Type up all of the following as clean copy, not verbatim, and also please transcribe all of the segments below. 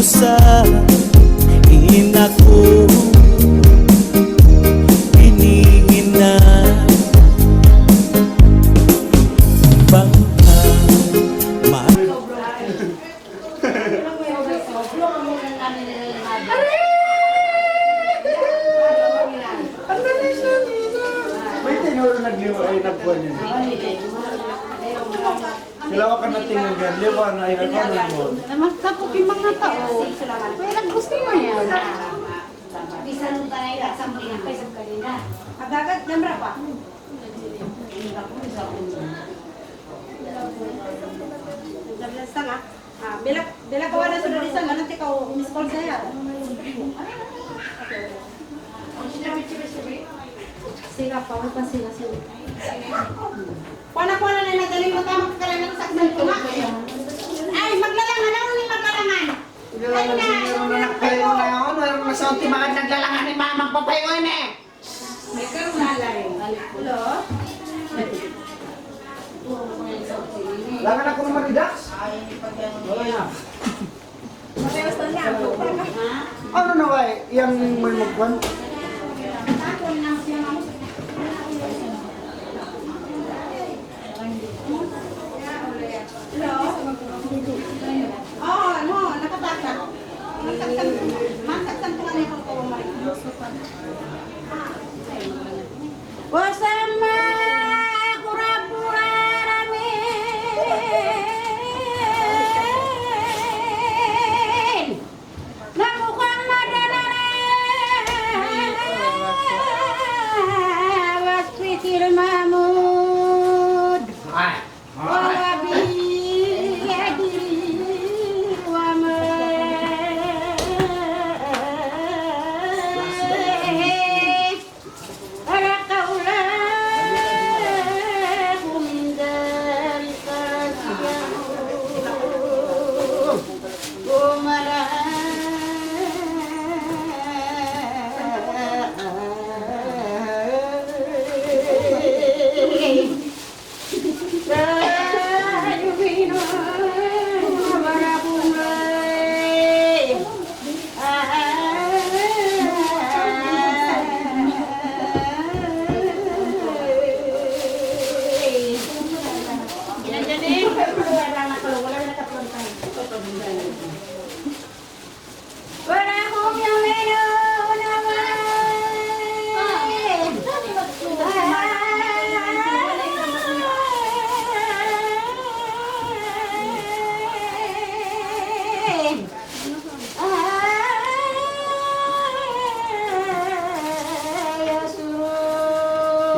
sa ina ko, pinihina bangka may tinuro nagliwa ay nagbuwan yun. Sila ka natingin yan, liwa na ay nagbuwan mo. Kapag yung mga tao, kaya gusto mo yan. Bisa nung tayo sa mga pesang kanina. Agagad na berapa? Setengah. Bila kawan sudah di sana nanti kau miss call saya. Sila pa pa sila sila. Kuana na nadaling mo tama ka lang sa saksan ko. Ay maglalangan ano ni maglalangan. Naglalangan siguro na nagpayo na yun. Mayroon na sa ultimate naglalangan ni mamang papayo yun eh. May karoon na lang. Hello? Langan ako naman relax. Ano na ba eh? Yang may magbuwan? Oh, ano, nakabasa. Masaktan ko lang yung pagkawamay. Wasama kurapura ramin na mukhang madalaran waspitil mamud wawabi yadir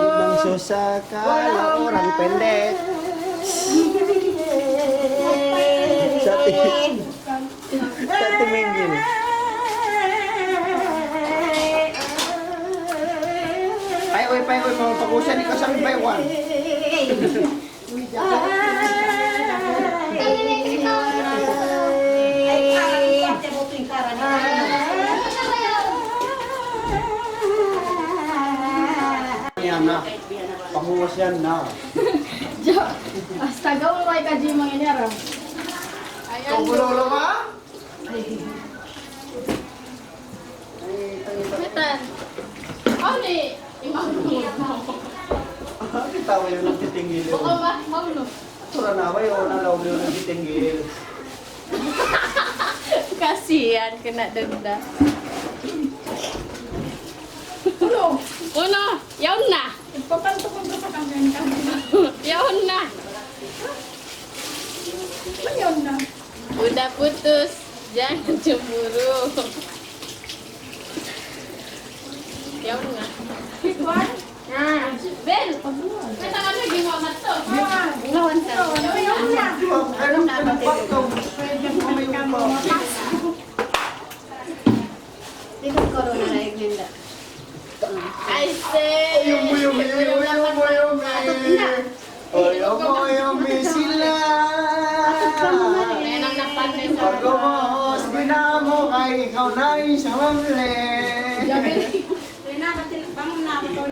Ibang susah kalau orang pendek. Satu minggu. Payoy, mau pag-usan ni kasami paywan. Yan na. Pamuwas yan na. Astaga, wala kayo kaji mga ini araw. Kung bulolo ka? Metan. Oh ni, imam mo. Kita mo yung nagtitinggil yun. Oo ba? Maulo. Tura na ba yung nalaw yung nagtitinggil? Kasihan kena denda. Uno, yaun na. Ipapantok ko sa kamera ka. Yaun na. Yaun na. Udah putus, jangan cemburu. Yaun na. Nah, Bel, kita kan lagi mau mato. Ngawan sa. Yaun na. Anong pinapakaw? Pwede mo may umaw. Tingnan ko rin na naglinda. I say. Yumi sila. Nenang napanay sa. Pagkamos, binamo kay ikaw na isang mamle. Bangun na ako.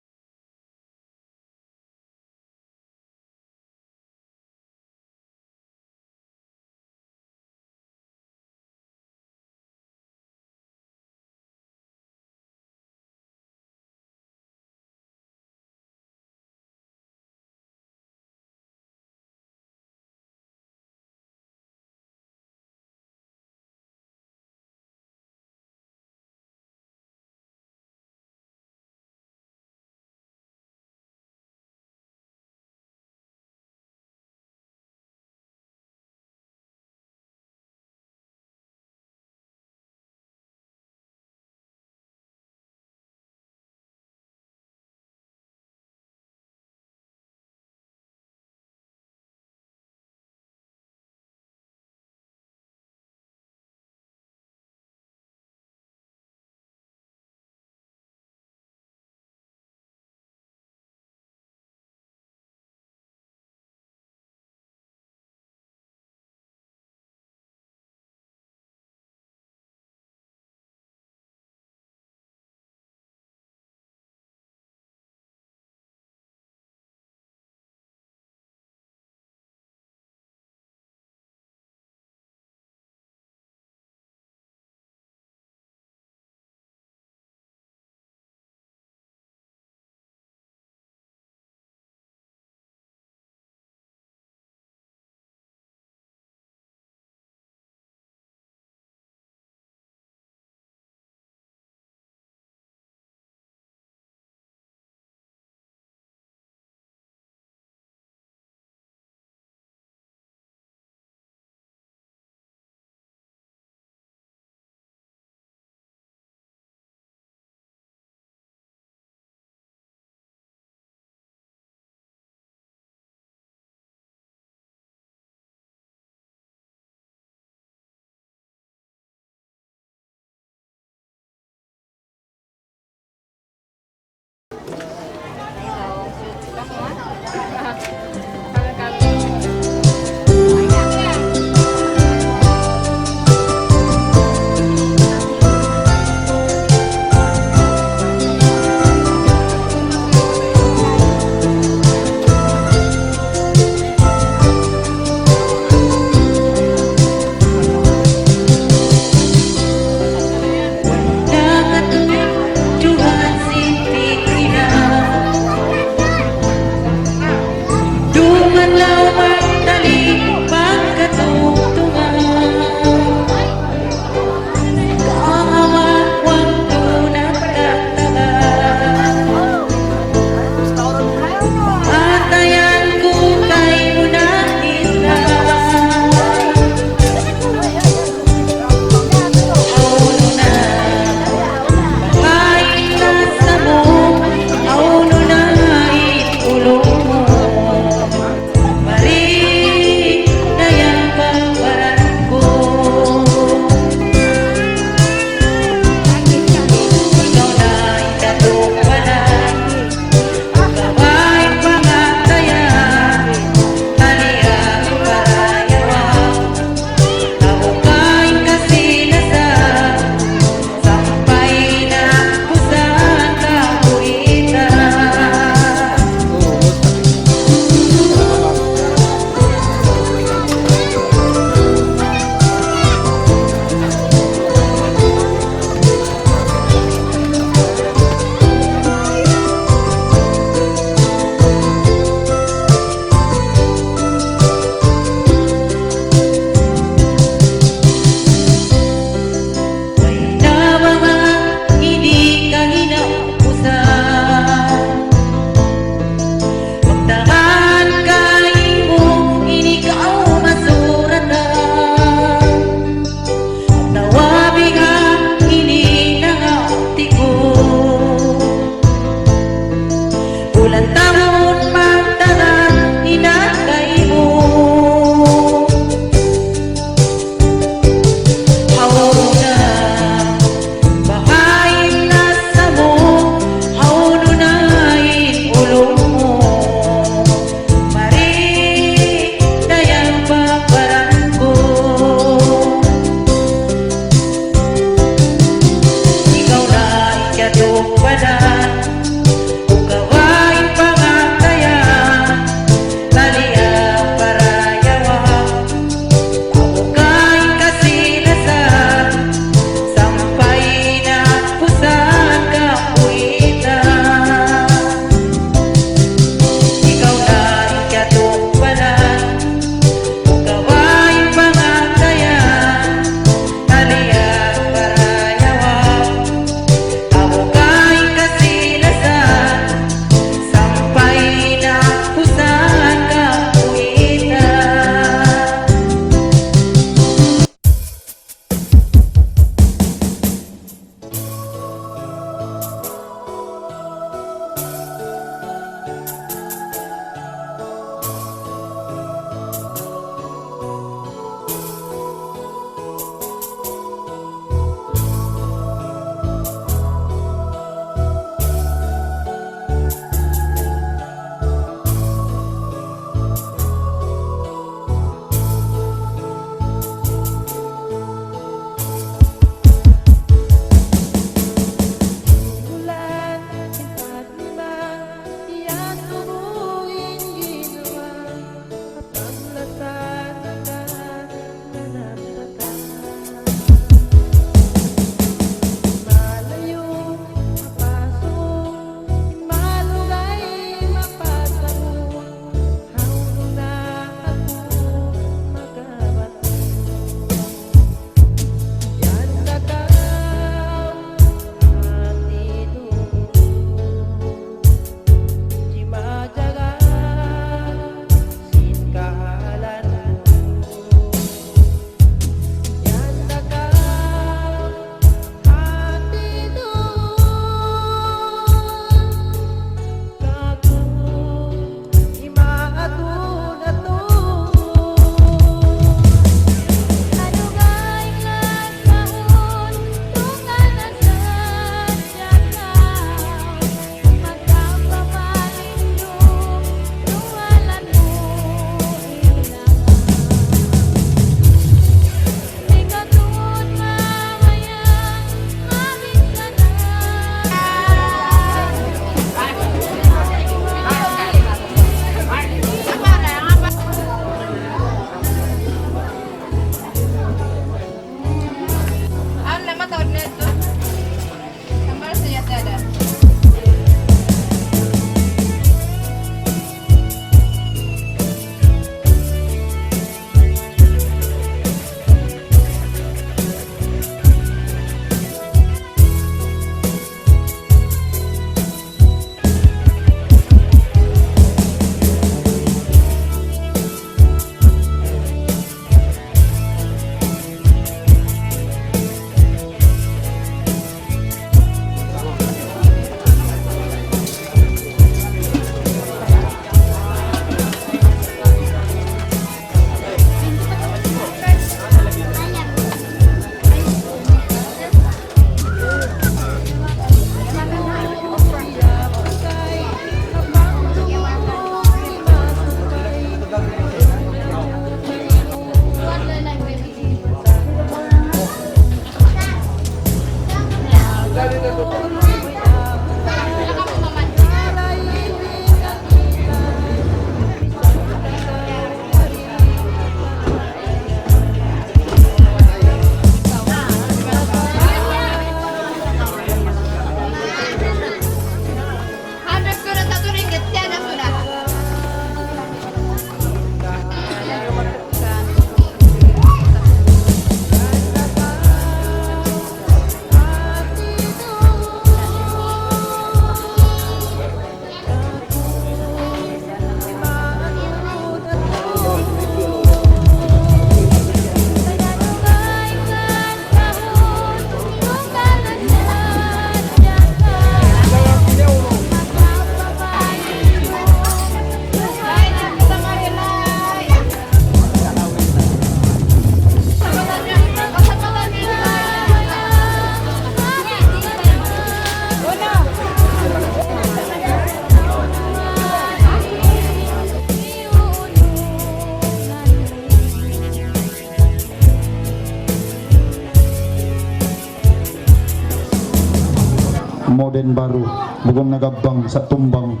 den baru bugong nagabang sa tumbang.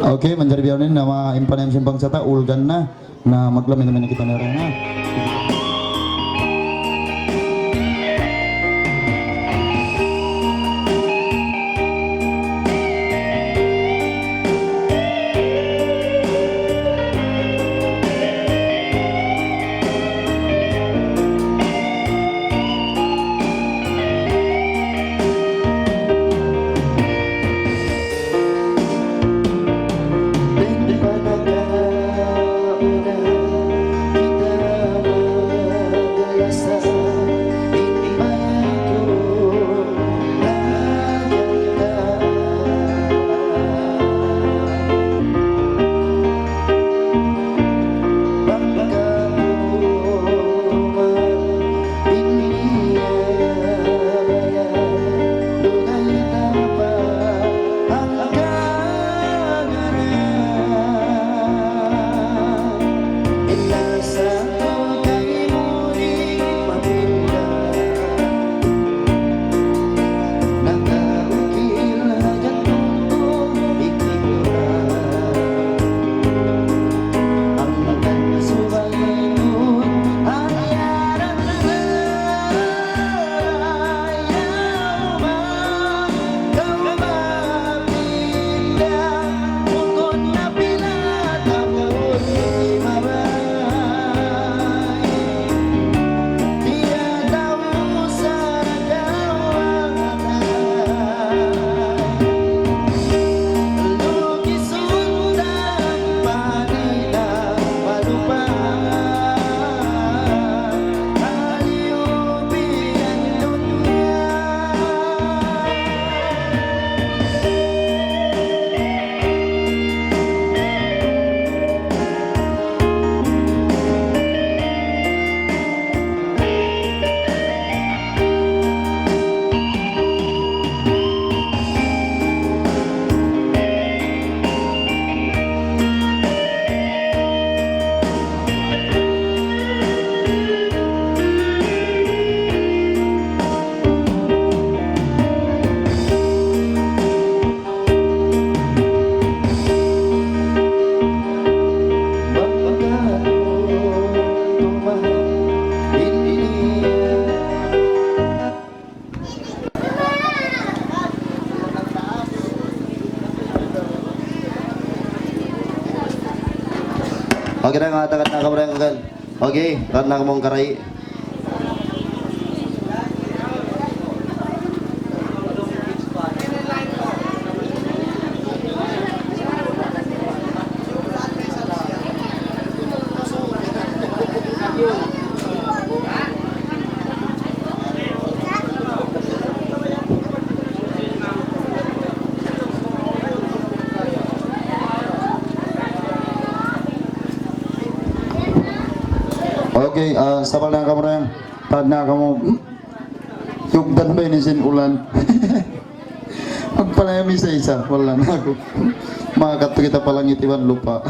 Okay, manjari biyaw nama impanayam simpang sata ulgan na maglamin naman kita na rin ha. Okay na nga tagat na kabarang kagal. Okay, rat na mong karay. Okay, sabal na kamu yang tad na kamu yugdan ba ni sin ulan. Magpanayami sa isa, wala na ako. Makakat kita palang itiwan lupa.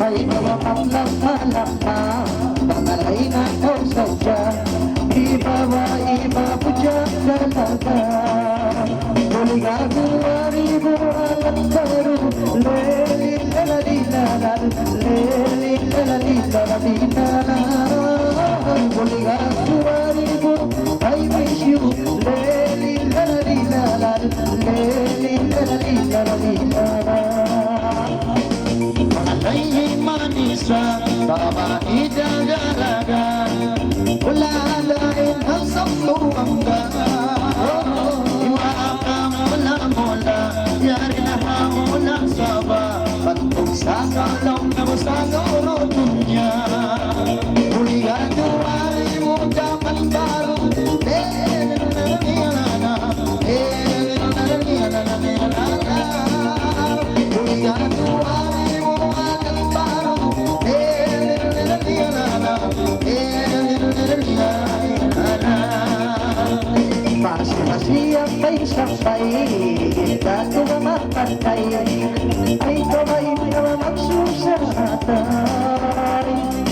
Sabay mawapatlang malakma Pangalay na ko sadya Ibawa iba po dyan dalaga Buligago aribo alat baru Leli lalali lalal Leli lalali lalali lalal Buligago aribo I miss you Leli lalali lalal Leli lalali lalali lalal Pangalay manisa Babae dagalaga Wala lain ang sambuangga Iwakang mula-mula Yari na hamulang saba Pantong sa kalong na masagurot niya Buligado ay mo dapat baro Buligado ay mo dapat baro Masih-masih may sampay Kita ko mamapantay Ay kamay na magsusatay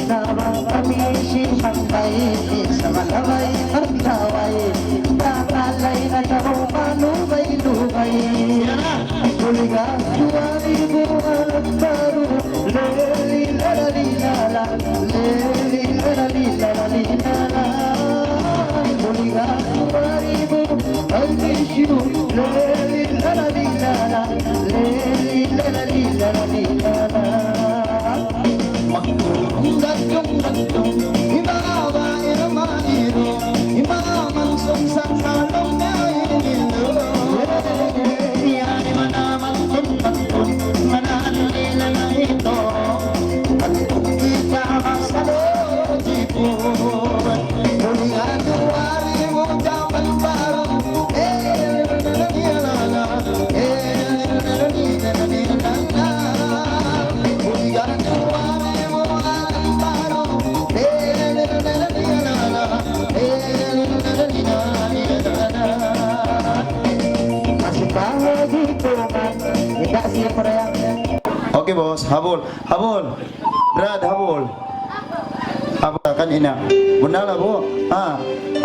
Nawang kami simpantay Sa malaway pagkaway Nakalay na tao manubay-lubay Buligan tuwari buwan baru Leli lalali lala Leli lalali lalali lala Buligan tuwari I miss you, leli lalali lala, leli lalali lalali lala. Magtulong gantong, ibawa irmaniro, imamansong sa salong na inilo. Yari manamang tuntun, mananila na ito, gantong kita masalo, tipon. Buligan tuwari mo dapat baro, Okay boss, habol. Habol. Brad, habol. Habol kanina. Bunala po.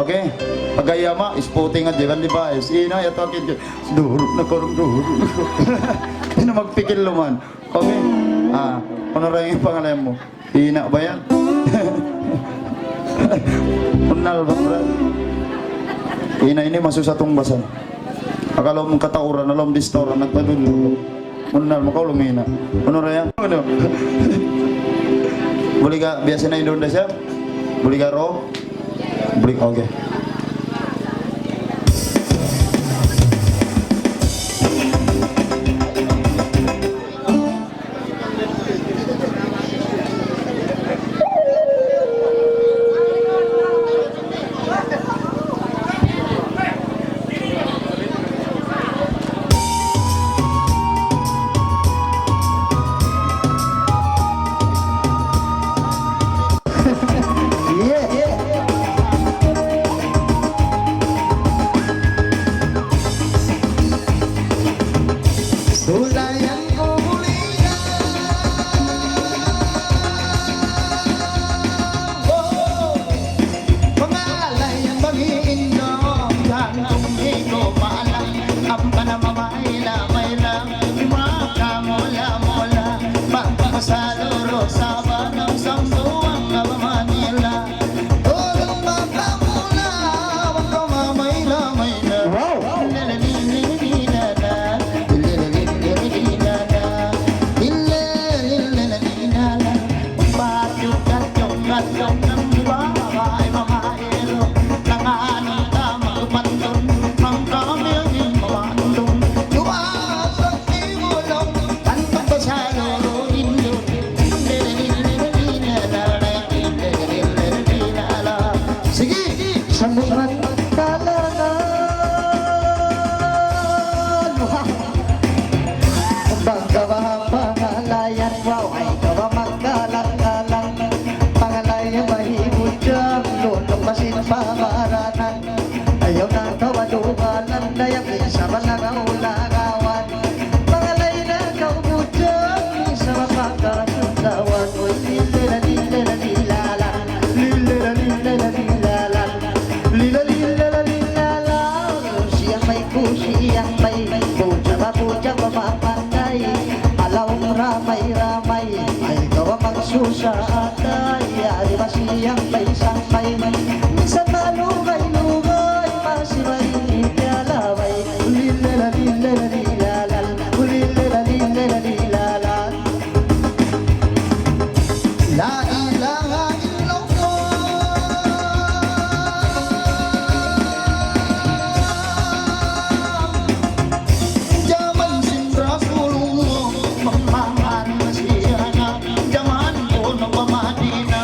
Okay. Pagayama, isputing at diban di ba? Ina yato kid. Duruk na korong duruk. Ina magpikil luman. Okay. Ano rin yung pangalan mo? Ina ba yan? Bunal ba Brad? Ina ini masuk sa tungbasan. Akala mong katauran, alam distora, nagpadulo. Munal mo ka lumina. Ano rin yan? Ano? Boleh ka biasa na Indonesia? Boleh ka ro? Boleh, okay. Pangalayan, wow, ay gawa magkalang-kalang. Pangalayan, may magkasusa at ay ba siyang may sangkay minsan malugay-lugay masibay ikalaway ulilala-lilala-lilalal ulilala-lilala-lilalal Lailangan ilaw mo Jaman sindra sulong mo Mamahan na siya na Jaman ko ng pamadina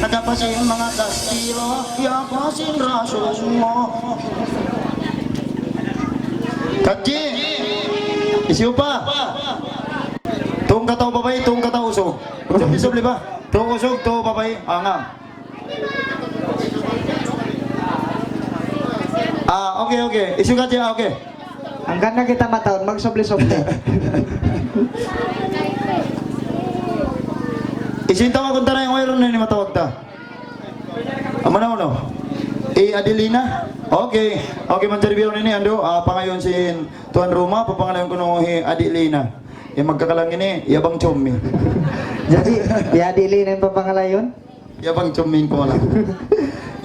Nagapasin mga kastilo Yapasin rasulong mo Kaji Isiw pa Tuong kataw babay, tuong kataw usog. Usog isog liba. Tuong usog, tuong babay, angam. Okay. Isog ka dyan, okay. hanggang na kita mataon magsubli-subli Isinta ka kung na yung mayroon na ni matawag ta. Amana no? Adelina? Okay, man-interview ni Ando. Pangayon si Tuan Roma, papangalayon ko nung Adelina. Magkakalang ini, yabang chommi. jadi diadilin ang papangalayon Yabang chommin ko lang.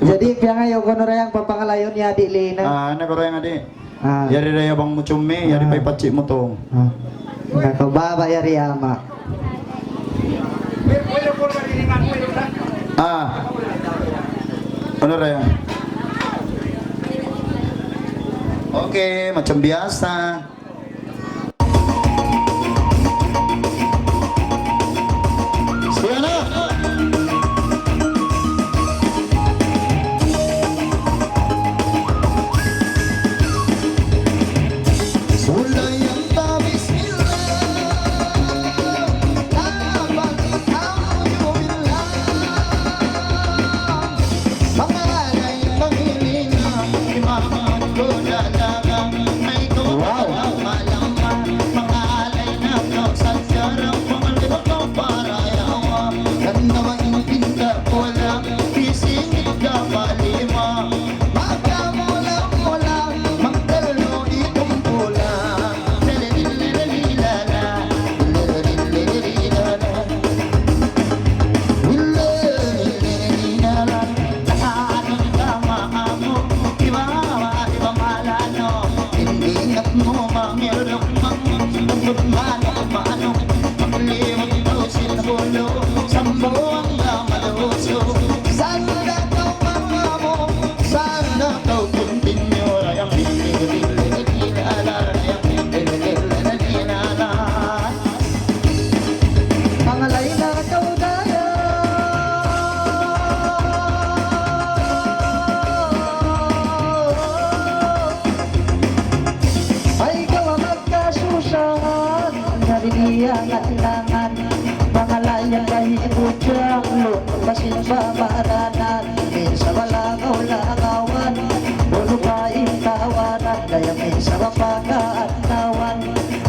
jadi piangayo ko rayang papangalayon diadilin Nakoraya nga di. Yari na yabang mo chommi, yari pa'y patsi mo tong. nakababa yari ama Ano raya? Okay, macam biasa. Siapa? Sulay ang tabis nila, abang ang yumilang, pangalay pangilina, imaman ko dadagang, may tuwang malama, pangalay na kausan sarang, pangalibag ng parayawa, ganda maintinda wala, pisingit ka palima, magkamulang-mulang, magdalo itong pula, lalalilalala, lalalilalala, lalalilalala, tahanan ka maamo, iba malano, hindi nga mo mangirang manong, magliwag daw sinabulo, sambo ang maluso, sana daw mga mo, sana daw continue, rayang lalalilalala, lalalilalala. pangalay na kaudaya ay gawa magkasusahan naliliyan at ilangan pangalayang kahibot siyang lumasin pa maranan minsan walang-langawan puno pa tawanan kaya minsan mapakaanawan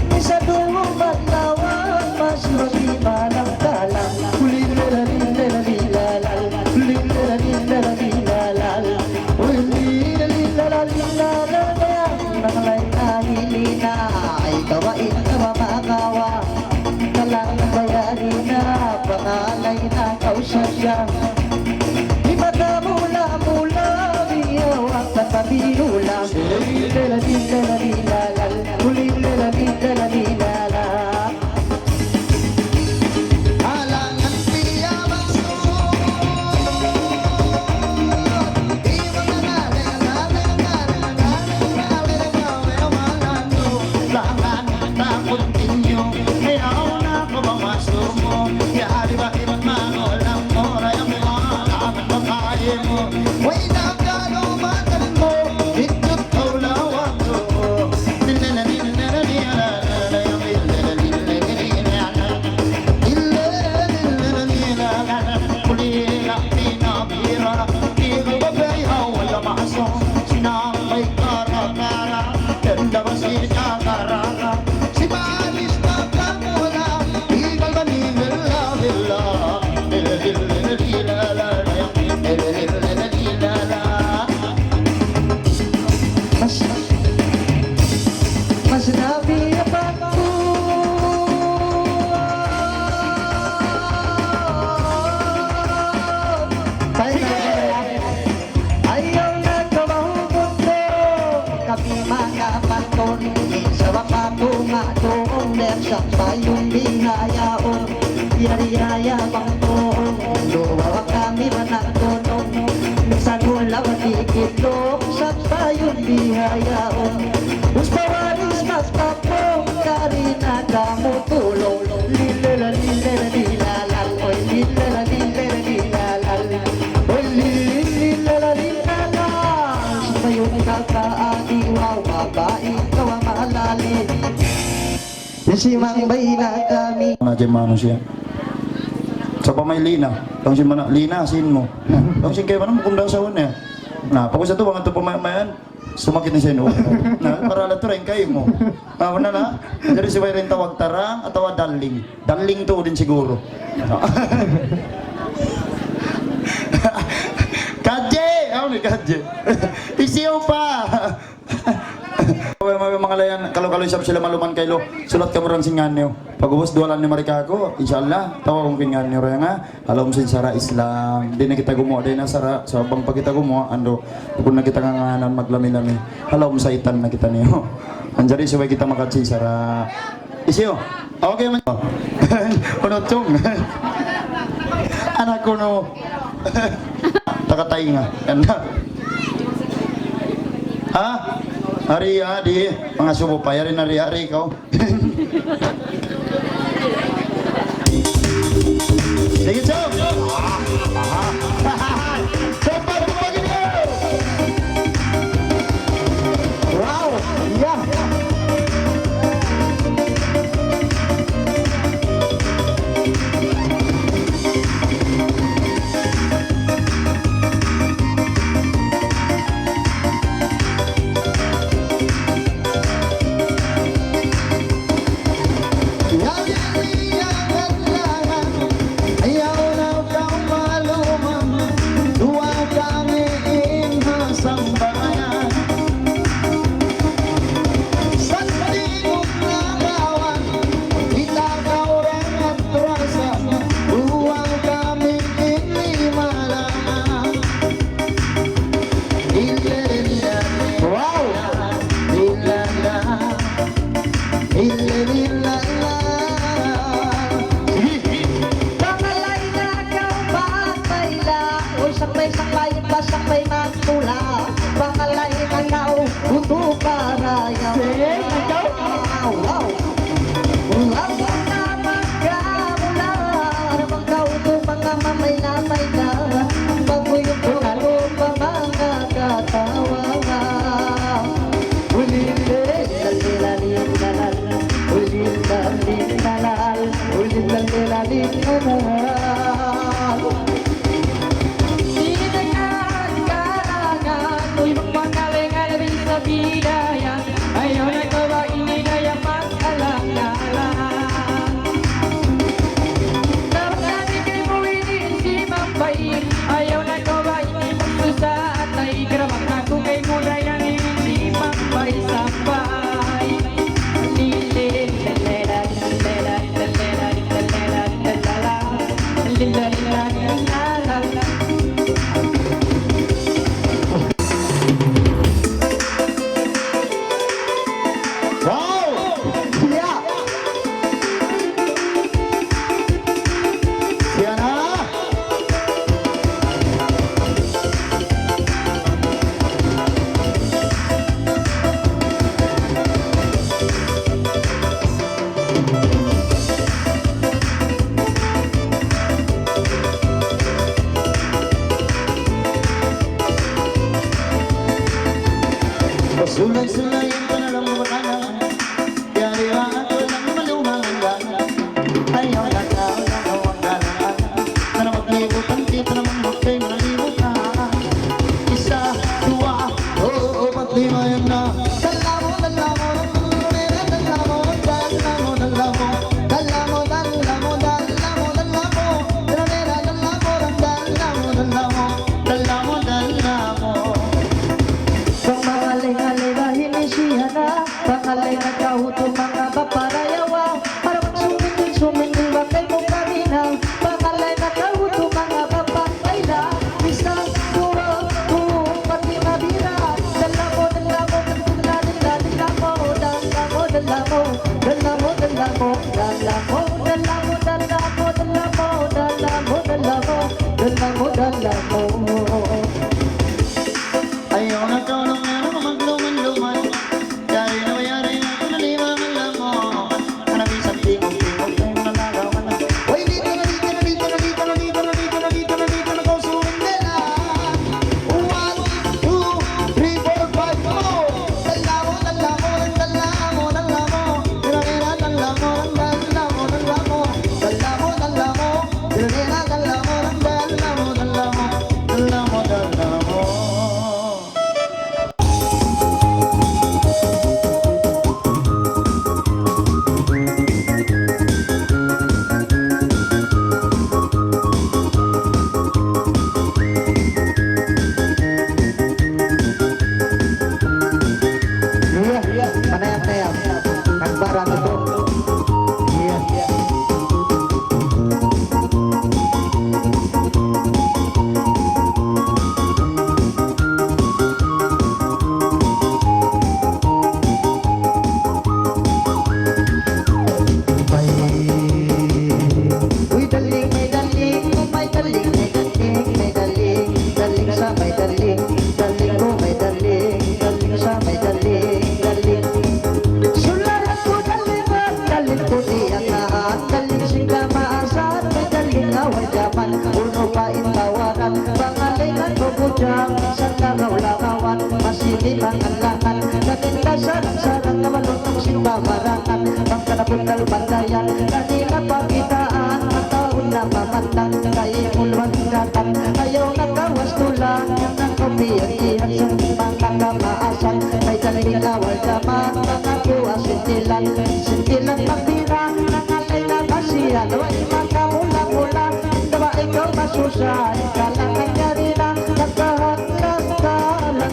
minsan dumatlawan mas mabimalang kalang ulilalalalalalalal ulilalalalalalalal ulilalalalalalalal nangalay na hilina ay gawain na mamagawa talang bayani na pangalay na kausasya mula biyawang tapabinulang ulilalalalalalalal ulilalalalalalalal Halangan siya magsuot, di langan takot inyo, ayaw na ko bang masumo, yari ba ibang manulang mo, rayang mga alaman makaye mo, way na kalumatan mo, ityot ko lawag ko, ton sa wakatunga doon lepsak tayong bihayaon yari-yaya bang toon luwa kami managtonon sa gulaw at ikitlog sak tayong bihayaon uspawaris mas kapong karina kamu tulong lilala lilala lilalal oy lilala lilala lilalal oy lilala lilalal sabayong kakaadiwaw babae kawa mahalali simang bayna kami Nandiyan mano siya. Sa pamay Lina. Lang si mana Lina sin mo. Lang si kayo man mo kung daw sawan niya. Na pagod sa to bang to pamay-mayan. Sumakit ni sino. Na para la to rin kayo mo. Ah wala na. Dari si rin tawag tarang atau daling. Daling to din siguro. Kadje! Ano ni kadje? Isiyo pa! Mga layan, kalau isap sila maluman kayo, sulat ka mo rin singan niyo. Pag-ubos duwalan ni Marika ako, inshallah, tawa kong pingan niyo rin nga. Alam sin sara Islam, di na kita gumawa, di na sara, sa bang pag kita gumawa, ando, kung na kita nganganan maglami-lami, alam sa itan na kita niyo. Anjari, sabay kita makatsi sara. Isiyo, okay man. Unotong. Anak ko no. Takatay nga. Ha? Hari di mga subo pa yari hari kau. Sige chop. Cepat pagi dia. wow ya sampai matula pangalay anaw untuk paraya wow wow wow na magkamula kau tu mga mamay na paguyong tulalo mga katawa ulilay lalilal Sulay-sulay ang panalang mabakanan Yari ang ako lang malumang hanggan Ayaw na tao lang ang galangan Na maglibutan dito naman magkay manalibutan Isa, dua, oo, paglima yan na Dalamo, dalamo, dalamo, dalamo, dalamo Dalamo, dalamo, dalamo, dalamo Dalamo, dalamo, dalamo, dalamo, dalamo Pang mga alay-alay bahini siya bandayan kanina pagitaan ang taon na mamandang kay ulwan gatan ayaw nagawas tulang ng kopiyang ihan sa mga kamaasan may daling awal daman mga kuha sintilan pagtira ng alay na basihan ay makamula-mula dawa ikaw masusan kalangan niya rin ang nagkahat-lang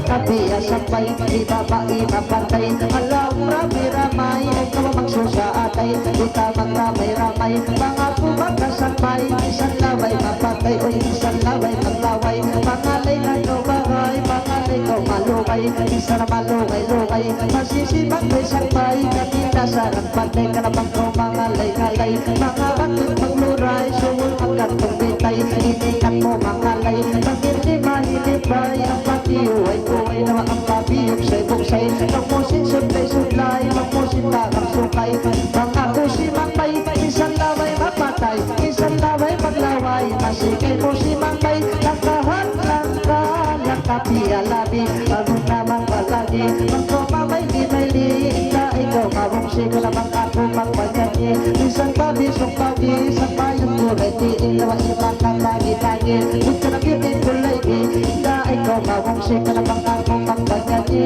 kapiya sabay ibabae mapatay alam rami-ramay ikaw magsusaatay kita magramay-ramay mga kumakasanbay isang laway mapatay o isang laway maglaway pangalay na bahay pangalay ko malukay isa na malukay-lukay masisibang may sakbay kanina sarang patay karapang ko mga lay-ngalay mga bakit magluray sumul magkatong bitay inikat mo mga lay bakit di mahilipay ang patiuay-uway na ang pabiyok say buksay magmusin suplay-suplay magmusin takang sukay mga kusimang bay isang laway mapatay isang laway maglaway masikay mo si Mambay langkahan-langka langkapialabi ano namang palagi magkumamay di may liita ikaw mawangsi ko na ako magpagyanyi isang pabisong pagi isang payong kulay di ilawa ibang katagi-tagi huwag ka nagitin kulay di ita ikaw mawangsi ko na ako magpagyanyi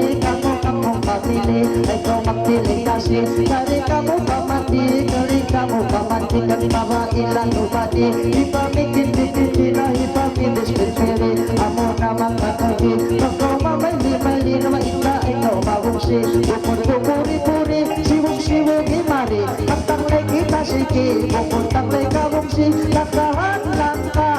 kamo pamili ikaw magpili kasi kari ka mo pamati kari ka mo pamati kari mawailan ubadi ipamikit-mikit na ipamidis-pitiri amo namang katagi magkumamay di may linawa ita ikaw mawangsi bukod-bukuri-puri siwog-siwog imari magtanglay kita siki bukod-tanglay kawangsi langkahan-langka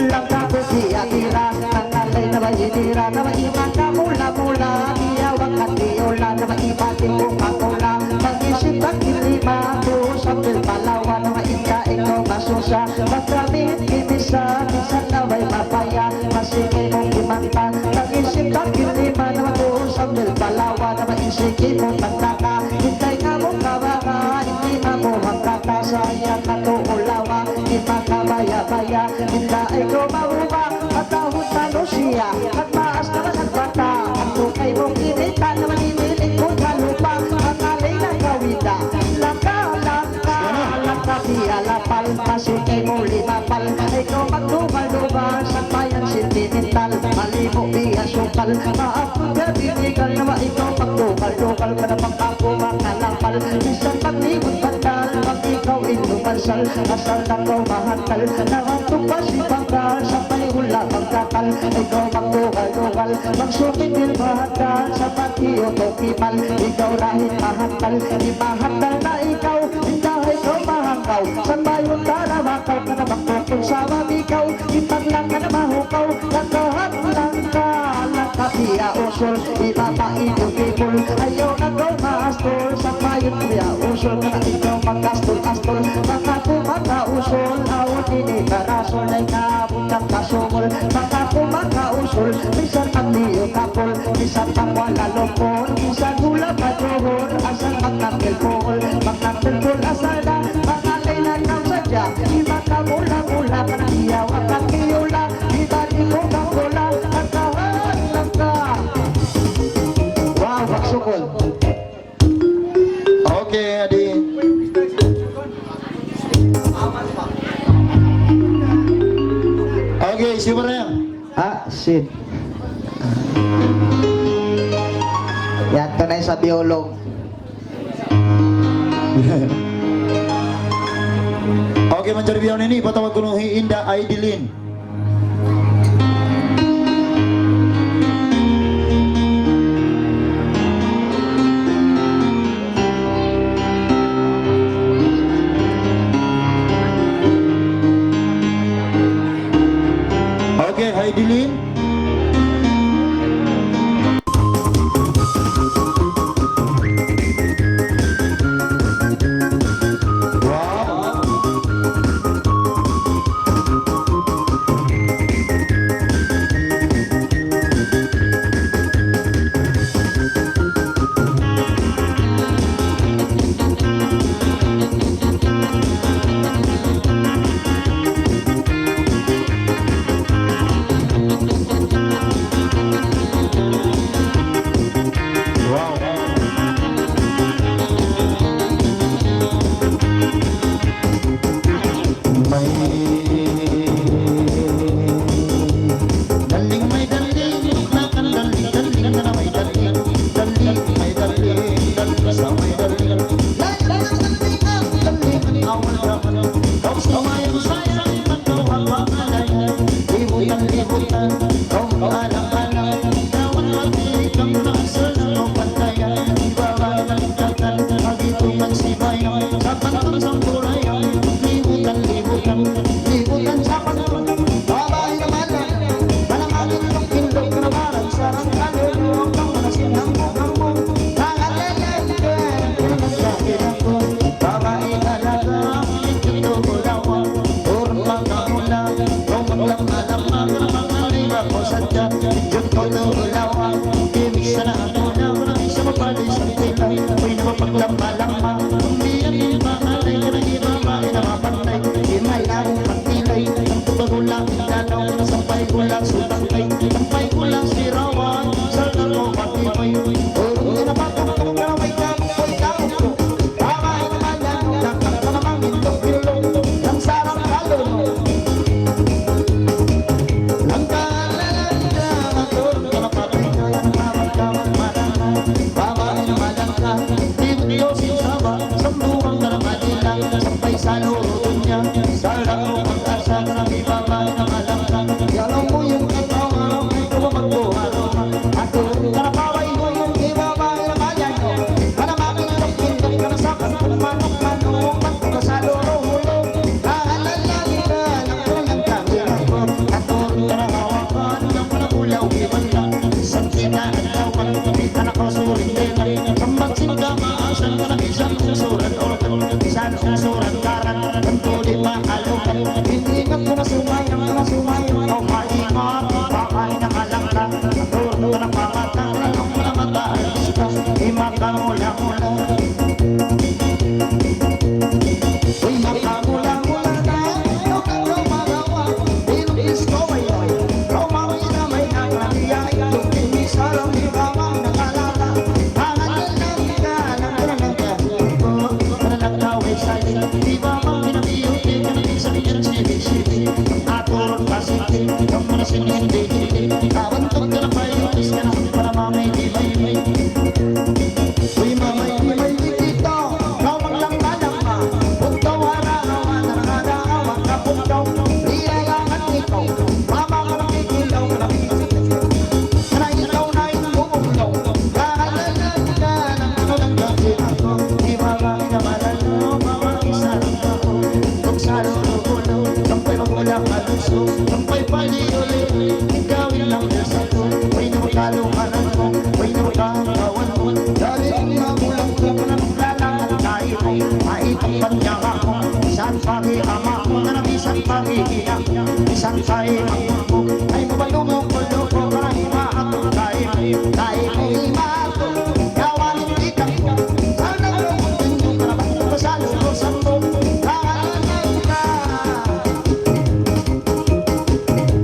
langka ko tira nangalay na bayinira na maiman ka mula-mula iyawang at iyola na maibating Coca-Cola mag-isip ang kilima ko sambil palawa na maika ikaw masusa magramit kimisa minsan naway mapaya masigay mong kimanta mag-isip ang kilima na ko sambil palawa na maisiki mo tagtaka hintay nga mo kabaka hindi na mo hangkata sayang na to ulawa di makabaya-baya hindi ikaw mahuba at ahot talo siya at maas naman ang bata at tukay mong kinita na manimilig ko kalupa ang alay na kawita langka piyalapal masikay mo limapal ikaw magdumal-dumal sa bayan sentimental malimo biya sukal maapong gabinigal na ikaw magdumal-dumal ka na pangkapo makalapal isang paglibot bandal pag ikaw inumansal asal na ko mahantal nahantok pa si bangkal sa palihula magkakal ikaw magdumal-dumal magsumingil mahantal sa patiyo tokimal ikaw rahit mahantal di mahantal na ikaw dahil ko mahangkaw sa bayon ka na makaw ka na magpapong sa mabikaw ipaglang ka na mahukaw langkahan-lang ka langkapiya usol ibabain yung people ayaw na gaw maastol sa bayon piya usol ka na ikaw magkastol-astol mga kumakausol awon inikarasol ay kaabutang kasungol mga kumakausol minsan ang liyo kapol minsan ang wala lupon minsan hula patrohon asal magkakilpol magkakilpol asal na pangalay na ng sadya iba ka mula-mula panahiyaw ang kakiyula iba di mo kakula ang kahan-lang ka wow magsukol Okay, Adi. Okay, siapa yang? Sin yan to na yung sa biolog Okay, mencari bion ini patawag ko nung Inda Aidilin. Okay, Aidilin. niya sa lang pag-asa na ibaba ng alam ka. Alam mo yung katawan, ikaw ang magbuhalo. At kung karapaway mo yung ibaba ng bayan mo, para makilok-kilok ka na sa kung manok-manok at sa loro-hulo. Aalalain ka ng kulang kamihan ko. At kung karahawakan ng panagulaw, iwan lang. Isang sina at lawan, hindi ka nakasuring din. Sambagsin ka, maasan ka na isang susuran organ. Isang susuran karan, ang tuloy maalukan. Hindi ka na sumayan, o maingat, pakain na kalang ka. At turno ka na pamatang, ang mga mataalis ka. Imakamula-mula. Uy, makamula-mula na, ikaw ka magawa. Ilugis ko ngayon, ikaw mamay na nabiyay. Yung kinisalang ibawang nakalala. Hangalan ka, nang kahito. Nanagkaway sa'yo, ibawang pinabiyuti. Kanabisang yan sibig-sibig. Ang aturot pasitin, ang manasin hindi-hindi. Kawantog ka na payutis ka na, para mamay di-may-may. Uy, mamay di-may dito, kawang lang kadama. Puntaw harawan, nakadaawan ka puntaw. Liyayangan ikaw, mama ka nakikilaw ka na. Kana ikaw na yung bumulaw. Kahalalan ka ng kulang kamihan ko. Di mga inamalan mo, mga isalang ako. Kung sa lolo-ulo, tampay magulang kaluso. Tampay pali-uli, gawin lang desa ko. May namakalukanan mo, may namakakawan mo. Dali ang magulang ko na maglalangan tayo mo. Maitang panyaga ko, isang pag-iama ko. Isang pag-iiyak, isang pag-iama ko. Ay mabalumong-ulo ko, maraming mahatong tayo. Tayo mo imato, gawanin ikan ko. Sana ko kung tinyo ka naman, masalo ko sa mo. Kakalanay ka.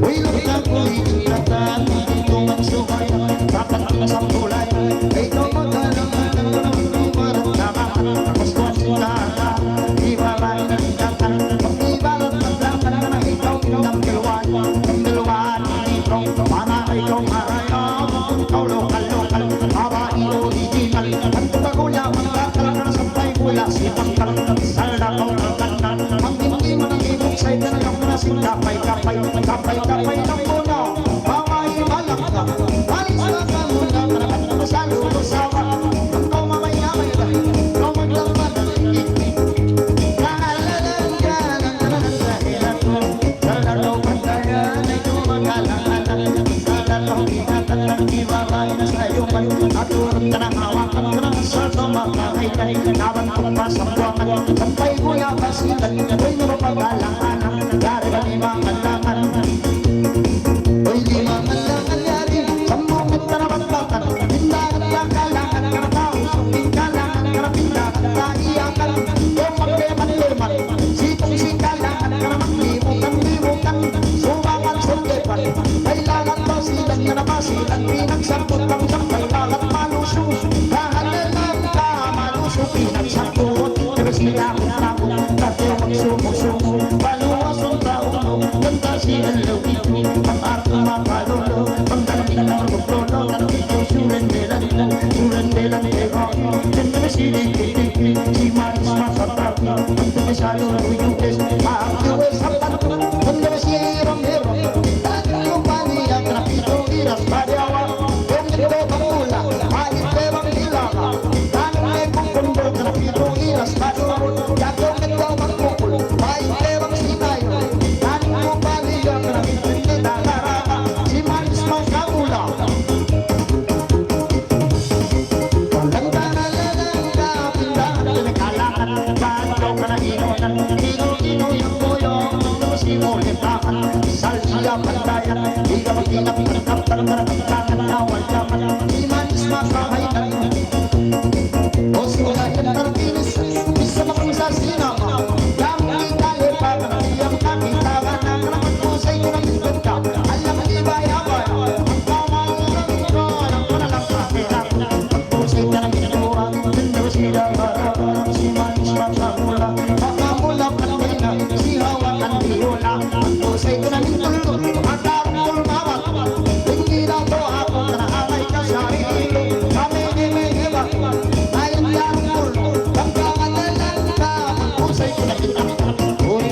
Uy, lukang ko, itinatan, dito man sumay. Dapat ang sampulay, ay ito magkalangan ng lumaran tama. Tapos ko ang sinaka, di ba ba inagkatan? Pag-ibalat maglaman na ikaw ng dalawan. Ang dalawan, ito, para ikaw marayam. Ikaw lokal-lokal, para i-original. Ang tumagulang, ang lakal na sampay mula, sipangkal, salakaw ng kanan. Ang hindi mo nang ibukay ka na yung nasing kapay-kapay, kapay-kapay ng puno. Mga ibalak ka, alis na ka muna, kanakat na masalo ko sawa. Ang ikaw mamay-amay ka, ikaw maglaman ng ikik. Kaalalan ka ng kananan dahilan mo. Salakaw pantayan ay tumagalangalan. Salakaw ingatan ng ibabay na sa'yo man. At turot ka ng hawakan ka ng sardo makakailan. Naman ko pa sa buwangan, sampay ko yakasilan. Uy, napapagalanganan, yari ka ni mga langan. Uy, di mga langan yari, sambungit ka na bagbakan. Tindahan lang kalangan, kanatao, suming kalangan, kanapindahan, kaiyakan. Yung magleman-leman, sitong-sikalangan, kanamang-limutan-limutan. Sumakan sundepan, kailangan basilan ka na basilan. Pinagsangkot ang sampay, kalat maluso. Kahalalan ka, maluso, pinagsangkot. Pero sila akong takot, dati magsumo-sumo. Paluwas ang taon mo, ganda silang lawit mo. Pang-arte makalolo, pang-dalamig na magpulo. Dalamig ko, surendelan mo, surendelan ego. Ganda na silig-ilig, si Maris masatapi. Ang tumisalo na uyudes, maaktiwes ang pato. Ganda na si Romero, talagang yung paniyak na pitong iras padawa. Kung ito pangula, mahit lewang nilaka. Tanong ay kung kundo ka na pitong iras padawa. Gagawin ito magkukul, mahit lewang sinayo. Tanong yung paniyak na pitong nilaka. Si Maris magkakula. Walang tanalalang ka, pindahan pinagkalakan. Pagkaw ka na inunan, ino-ino yung buyo. Simulitaan, salsiya pandayan. Di ka magkinap-kinap, tarang-tarang-tarang na walyaman. Di manis makahainan. O sulayan tartinis, isa makang sa sinama. Yang ikalipan, iyang kakitawan. Ang rapat pusay ko ng ibigka. Alam di bayabay, ang kamanguran ko. Ang panalang kakilap, ang pusay ka ng ituwa. Tendo sila barabara, si manis makamula. Makamula kanina, si hawa kandiula. Ang pusay ko ng itulo, makarungkul mawat. Hindi na to ako, kanaangay ka sa ilo. Kami di may iba, ayang yarungkul. Ang kakadalan ka, ang pusay ko ng itulo.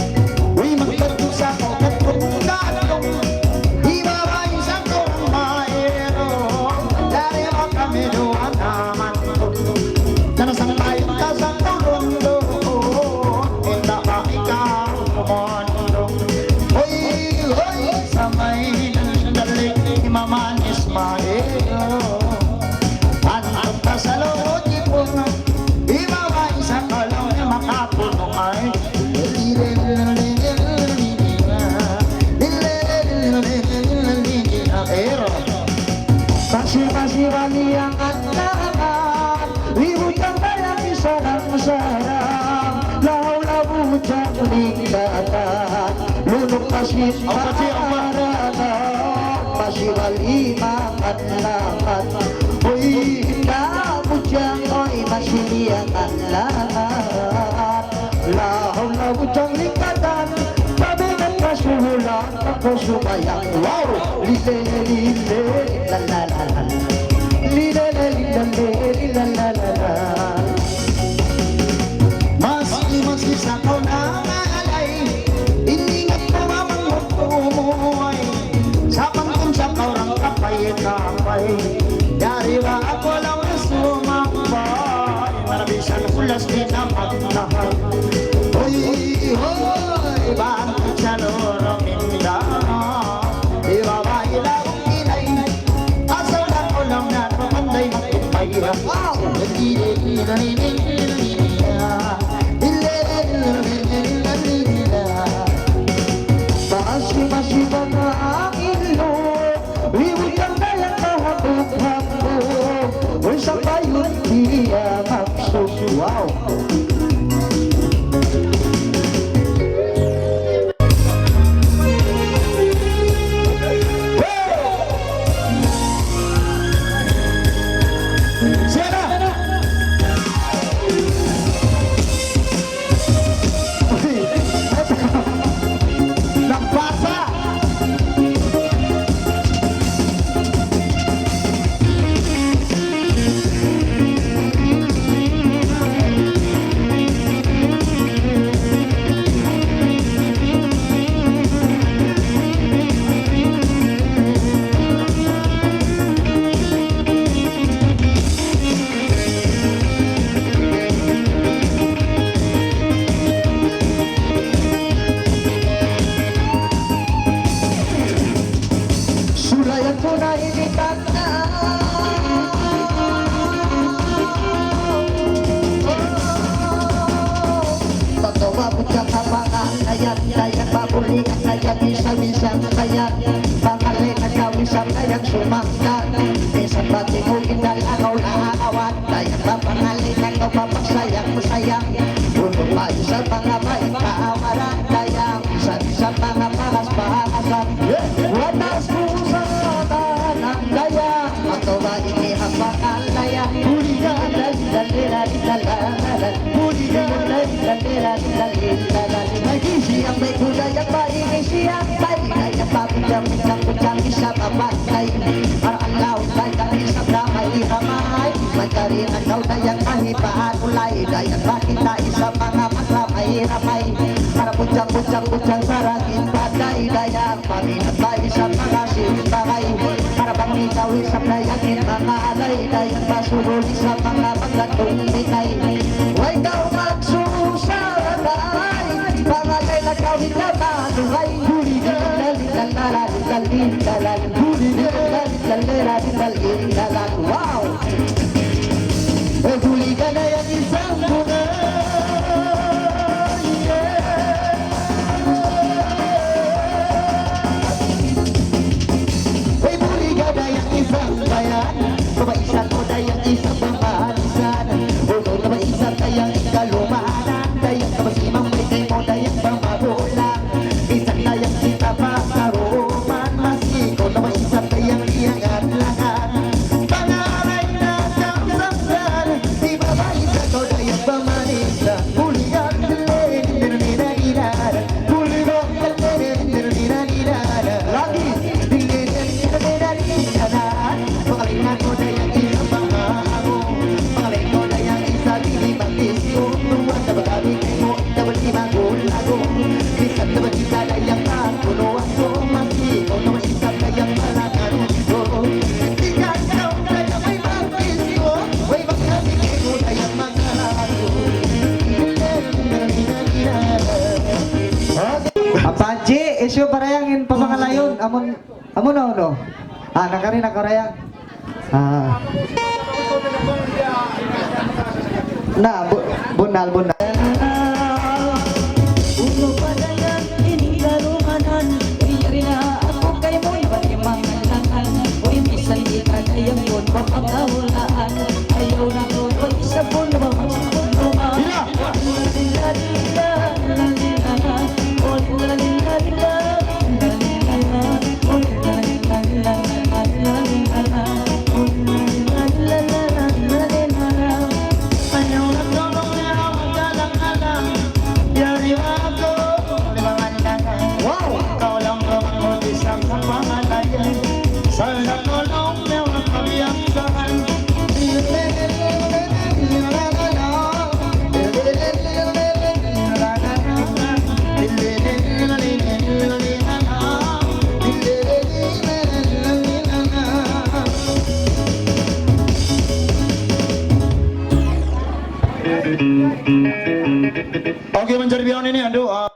Uy, magkatong sa ko, katong katong ibabay sa ko ang maero. Dari mo kami doon naman ko. Tanasang tayo ka sa tulondo. Hindi ba ikaw kumundo? Uy, uy, sa may dalig Imaman Ismael. Anong ka sa loob ipon, ibabay sa kalong makapulong ay Masih-masih yang anlakan Ributang dalam sarang-sarang Lau-lau bujang ningkatan Lunok masih marana Masih walimang anlakan Uy, bujang oi masih yang anlakan Lau-lau bujang ningkatan Pabigat kasuhulan Ako sumayang wow Lile-lile la-la-la-la Lile-lile-lile-la-la-la Mas isa ko na alay, iningat ko mamang magtumuhay. Sa pangkong sa kaurang kapay-kapay, yari ba ako lang na sumay. Masiba na ang ilong, liwit ang dalang kahapog-hapog, o sa bayon niya magsusuwaw. Sulayan ko na imitan na Pagkawabot ka kapangan Dayan babuli ka dayan Isang-isang dayan Pangalay na kawisang dayan Sumanggan Isang bati ko indalakaw na awan Dayan papangalay na ikaw papagsayang-masayang Puno pa isa mga baik kaawaran Dayan isa-isang mga palas-pahasan Watas pusa ng daya Atau ba inihapakan daya Buligan dali-dali-dali-dali Buligan dali-dali-dali-dali Lagi siang may budaya pa ini siang baik Daya pabincang-bincang-bincang isa pabatay Para ang laut daya isang ramay-ramay Mencari engkau daya kahibaan mulai Daya bakita isa mga ramay-ramay Para puncang-puncang-puncang sarangin badai Daya paminat ba isa mga simbagay Para bang ikaw isang dayangin mga alay Daya pasurul isa mga magandong minay Huwag daw magsusaray Pangalay na kawin na manuhay Buligan dali-dali-dali-dali Buligan dali-dali-dali-dali Wow! Buligan na yan isang bunga Buligan na yan isang bayan Pabaisan mo na yan isang pamalisan Uno na isang dayang kalumanan Dayang kabasimang may mo dayang pamagulang Isang dayang kita pa sa roman Masiko na isang dayang iangan-langan Pangaray na kamsaksan Di babaisa ko dayang pamanisan Buligan dili-dili-dili-dili-dili Buligan dili-dili-dili-dili-dili Lagi dili-dili-dili-dili-dili Pangalingan ko dayang isang pangago Pangalingan ko dayang isa dili-batis ko Tuwan na magabi kay mo Dapat di magulago Bisan dapat di dayang kapunuan ko Masiko na isang dayang malakan ko Ikaw dayang may batis ko Way magabi kay mo dayang magalago Apanji, isyo parayangin pamangalayon Amon no? Nakarin nakarayang Bunal Uno padayan, ini galumanan Biyari na ako kay mo'y balimangalangan Uy, bisan di ka kayang yun mapagkahulaan Ayaw na ko, pag isa po na mamasakot lumaan Lalila, lalila, oh lalila, lalila Oh lalila, lalila, oh lalila, ayaw na tulong niya magalang-alang Yari ako, limangan-langan Wow! Ikaw lang ang isang kapangalayan Sana tulong niya magpabiyangsahan Okay, mencari biang ini aduh.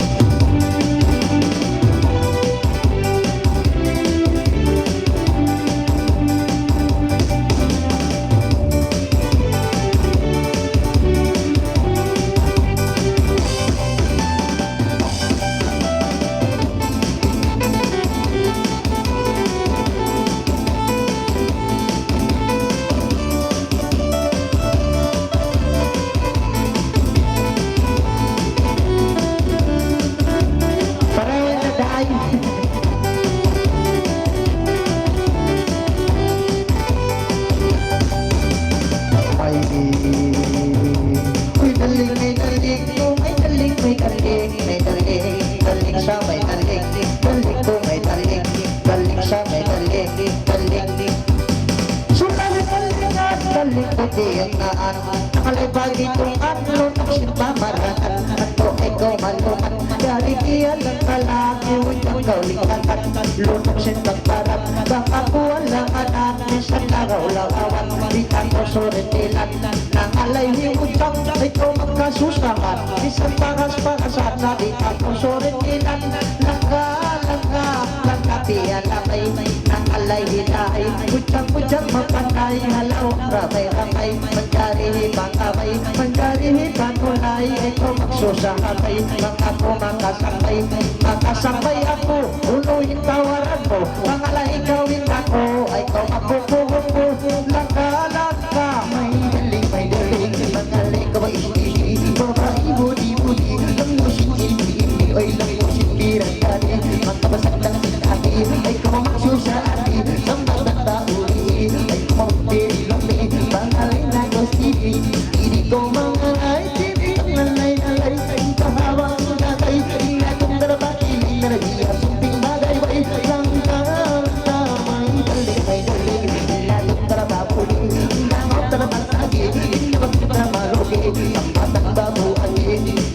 may Uy daling may daling ko may daling may daling may daling daling siya may daling daling ko may daling daling siya may daling daling Sulit kalingan, daling ko diyanaan Nakalibag itong anlo ng sinpamarangan Ato ikaw maluman Dari iyan ang kalaki Huwag kang kaulikatan Lunong sinpagparap Baka kuwalang anan Minsan lagaw-lagawan Di tanto suritilan Nangalay hiutang Ikaw magkasusahan Minsan pangas-pangasan Sa di tanto suritilan Langka-piyan lamay Nangalay hinahay Kutsang-kutsang mapanay Halaw ramay-ramay Manjarihi pangkamay Manjarihi panulay Ikaw magsusahamay Mga po makasambay Makasambay ako Unuhin tawaran mo Mangalay ikawin ako Ikaw mapupuhong mo Langka-langka May daling Mangalay ka ba isili Babae budi-budi Lang musin hindi Oy lang musin birang-gani Magkabasag lang sinati Ikaw magsusahamay Sambal-banda uli Ikaw magpili-lumi Mangalay na gosili Hindi ko mangalay Hindi ang nalay-nalay Kahawang natay Hindi akong darabaki Naragiya sumping bagay Bay langka-langka May daling Latong darababuli Nangok darabasagi Hindi bakit na malugi Ang batang babuagi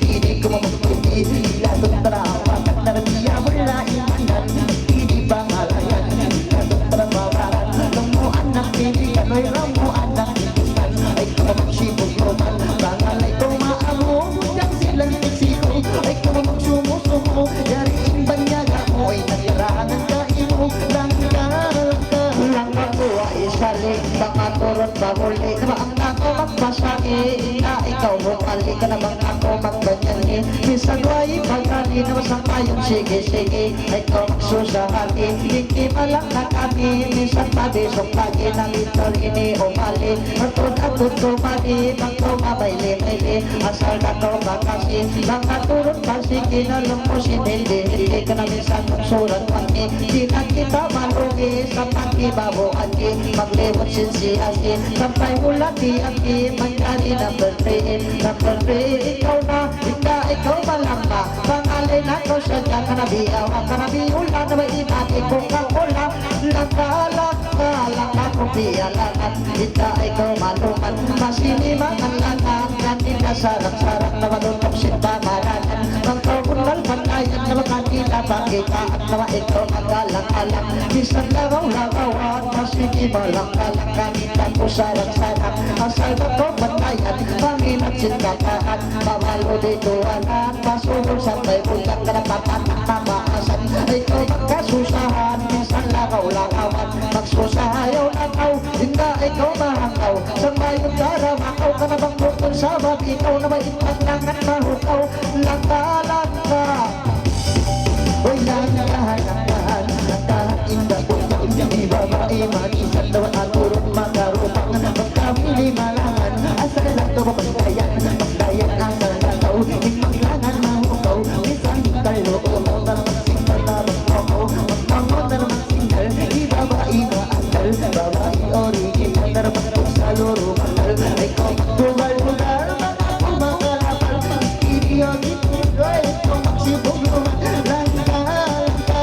Hindi ko mamagpili Latong darawakan Naragiya wala imanan Hindi pangalayan Latong darababaran Lamuan ng pilihan Ay ramuan ng ipusan Ay kumamagsibog roman Pangalay ko maamo Diyan silang nagsiko Ay kumamagsumusumo Yari imbanyaga mo Ay nagirahangan ka imo Langka-langka Langka ko ay isalig Baka turot bahuli Diba ang ako magpasaki Na ikaw bumali ka naman ako magbanyangi Minsan ay pagkali Na masakayong sige-sige Ay ikaw magsusahagi Hindi malang na kami Minsan pabisok lagi Na litol ini umali Matod-atod kumali Magkumabay-li-li Asal na ko makasi Mga turot pasiki Na lumusin Hindi ka na minsan magsulat pati Di na kita malugi Sa pagkibabuagi Magliwat sinsiyagi Sampay mula di-agi Mangyari number 3 Number 3 Ikaw na Ikaw malamba Pangalay na ko sadya Kanabiyaw Ang kanabiula Na may inati Kung kakula Langka-langka Langka kung piyalangan Ikaw maluman Masinimangan langan Kanina sarap-sarap Na malunok sinpamaranan Magkabunal panayan Na makanila Pagkitaan Na ikaw magalang-alang Bisan lagaw-lagawan Masinimalang-alang Kanina ko sarap-sarap Asal na ko panayan Panginat sinkataan Mamalo dituanan Masunod sa may bulang Kanapapan Mamaasan Ikaw magkasusahan Minsan lagaw-lagawan Magsusahayaw na tao Hindi ikaw mahangaw Sa mayong daramakaw Ka na bang bukol sa bag Ikaw na may ipaglangan mahukaw Langka-langka Uy langka-langkahan Langka-inda po Di babae manisan Daw at turot makarupang Magkamili malangan Asal lang ito mapandayan Magdayan asal na tao Hingmanglangan mahukaw Minsan tayo umaw Na naman singal na magpakaw Magpangon na naman singal Di babae maasal Babae original Na naman po sa loro mahal Ikaw magtugal-tugal Mga kumakalapal Idiyotin ko Ikaw magsibog luman Langka-langka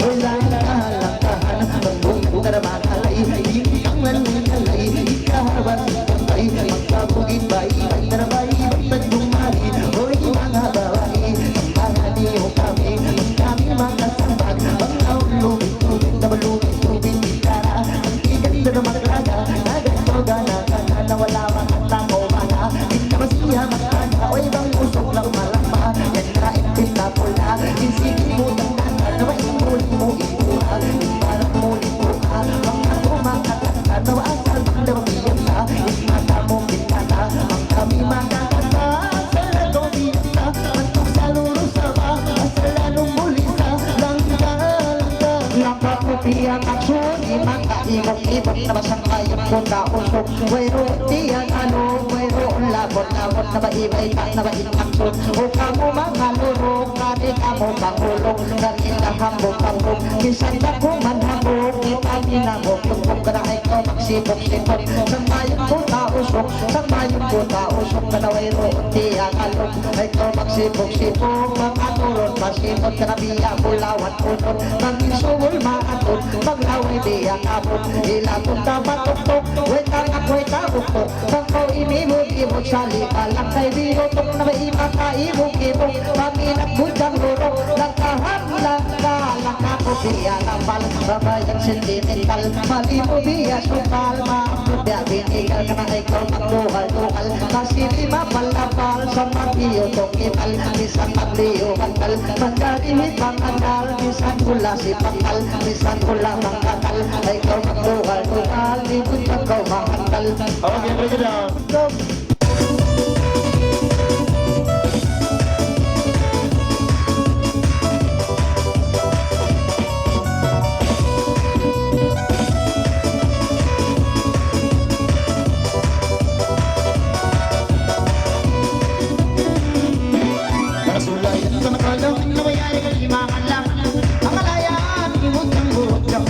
Uy langka-langkahan Magbungkong na naman alay Hindi kang nalingalay Ikahabas pantay Magkabugin ba ibay Na nabaibay Pagdumali Uy mga babae Sambahani mo kami Kami mga sambag Mga ulubig-ubig Na malubig-ubig Bitara Ang iganda na maglaga Nagantoga na kana Na wala makata mo mana Hindi masiya makana Uy bang usok lang malama Yan na impita pula Insigin mo ng nana Na maimuli mo ikuha Parang muli mo Mga kumakatata Na asal bang nababiyan na Mata mo bintana Ang kami makakata Asal na gobiyata Mantok sa luro sa ba Asal na numuli sa langka-langka Langka ko piyang aksun Imang kaimok-imok Na masangkayon ko kausok Wero tiyang ano Wero labot-labot Na maibay ka Na mainaksyon O kamo mga lurok Kani kamo pangulong Kanina hambog-hambog Minsan na kumanhabog Kita minamog Tungkong ka na ikaw magsibok-sibok Sa mayon usok Sang mayong puta usok na naway roon di akalong Ay ko magsipog-sipog mga turon Masinot ka na biya bulawan unod Manginsuol maatod Maglaway di akabot Ilatong tabatok-tok Wetang ako'y tabuktok Sang ko inimod-imod salita lang kay binutok na may makaibog-ibog Paminat budang lurok Langkahan lang ako biya napal Babayang sentimental Mali mo biya sukal Maapudya binigal ka na ikaw magluhal-luhal Kasi di mapal-napal Sa magiyo tong imal Misan magliyo mangal Magdadihit mangal Misan hula si pangal Misan hula mangkakal Ikaw magluhal-luhal Di mo ikaw mahangal Okay, break it down. Nakasulay sa nakalang na mayari ka limangan lang Ang kalayaan, imod ng burot lang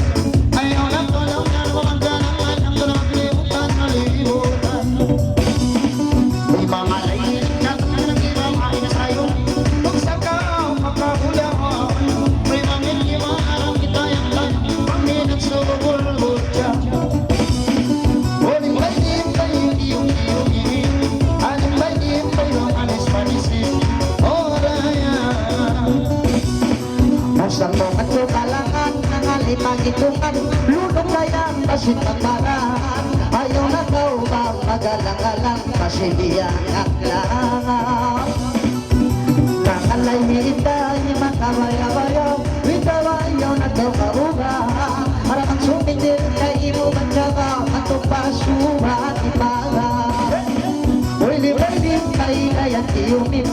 Ayaw lang tulaw na lumanggalangan Ang tulong kalimutan, nalimutan May mga layin na ng ibang aina sa'yo Kung saan ka makahulaan May mga limangan kita yung lang Panginoon sa bulbul siya Huling bayin kayo iyong-iyong Anong bayin kayo anis-panisin Masang mga tukalangan Nangalipag-itungan Lunong kayang basit ang maraan Ayaw na daw ba magalang-alang Kasi diyang aklangan Kakalay hitay Makabaya-bayaw Witawa ayaw na daw kaugang Maramang sumitir Kay imo magsaga Atong pasuhan ipagan Uy libalim Kay kayang tiyumin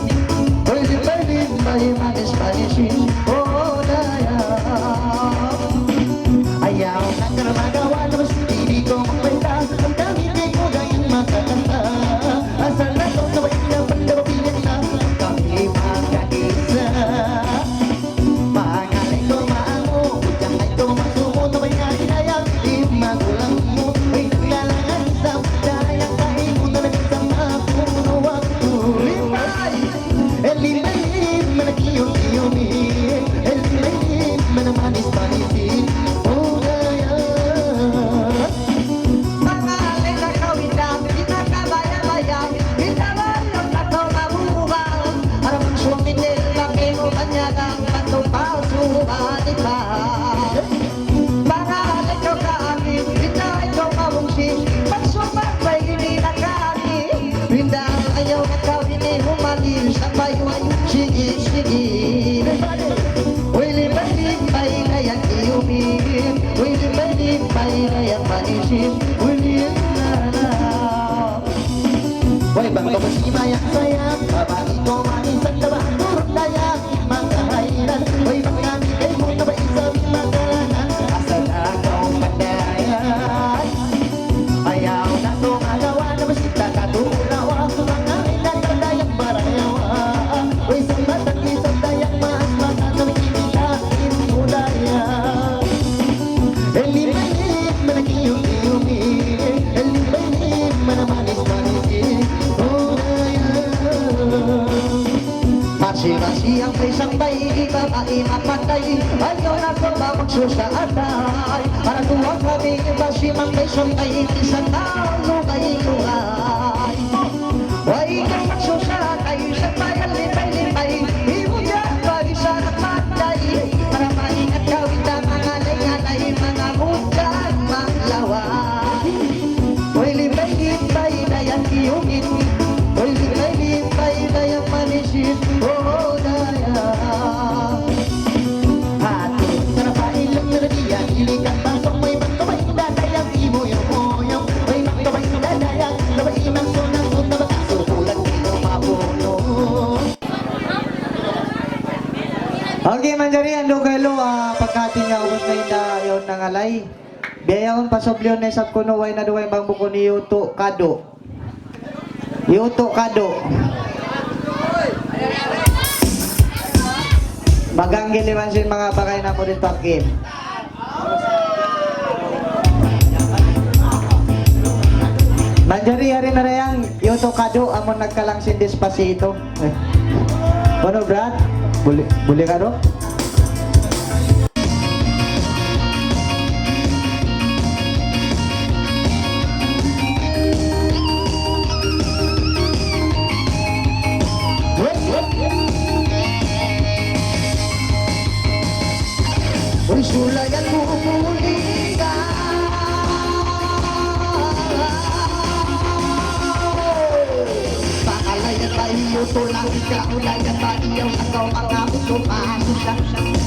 Uy libalim Kay manis-panisin Ayaw na karmagawa na mas hindi ko makwenta Ang dami ko gayang makakanta Asal na ito na wait na pandapilit na Kami magkakisa Pangalay ko maamo Udyangay ko masumo na may naginayang Di magulang mo May naglalangan sa dayang Kain mo na nagsama Puno ako Limay Limay Manakiyong-kiyong Limay Manamanis-panisin Why bang ko masimayang sayang Babae ko manisan na ba Turot dayang magkahairan Why bang namin kay mo na ba isawin magkalanan Asa na akong pandayan Ayaw na itong agawa na masita katulawa Mga ilan dayang barayawa Why sa matang isang dayang mas mga namikimitain mo dayang Elimayin manakiyong-iyumi Elimayin manamanis-manisin Masi-masi ang isang bayi, babae mapatay Ayaw na ko ba magsusaatay Para tuwag kami, basi mang may sambay Isang taong lumay-lumay Huwag kang magsusaatay Sa bayan lipay-lipay Ibo dyan, bagi sa napatay Para maingat gawin na mga lay-alay Mga mudan, maglaway Huwag lipay-lipay na yan iyungin Huwag lipay-lipay na yan manisin Oh, daya Hati, tarapain lang na nabiyan Iligang pasok, may magkabay Dadayang imo-yung-oyong May magkabay dadayang Labay imang sunang-sun na magkasukulan Dito mapuno Okay, manjari, ando kayo pagkati nga ubos na yung nangalay Biyayahon pasoblyon na isang kuno Way na duway bang buko ni Yuto Kado Yuto Kado Maganggil naman sin mga bakay na mo dito akin. Manjari hari na yang yoto kado amon nagkalang sin Despacito. Ano Brad? Boleh kado? Uy, sulayan mo muli ka. Pakalayan tayo tulang ikaulayan tayo ang mga utumasusang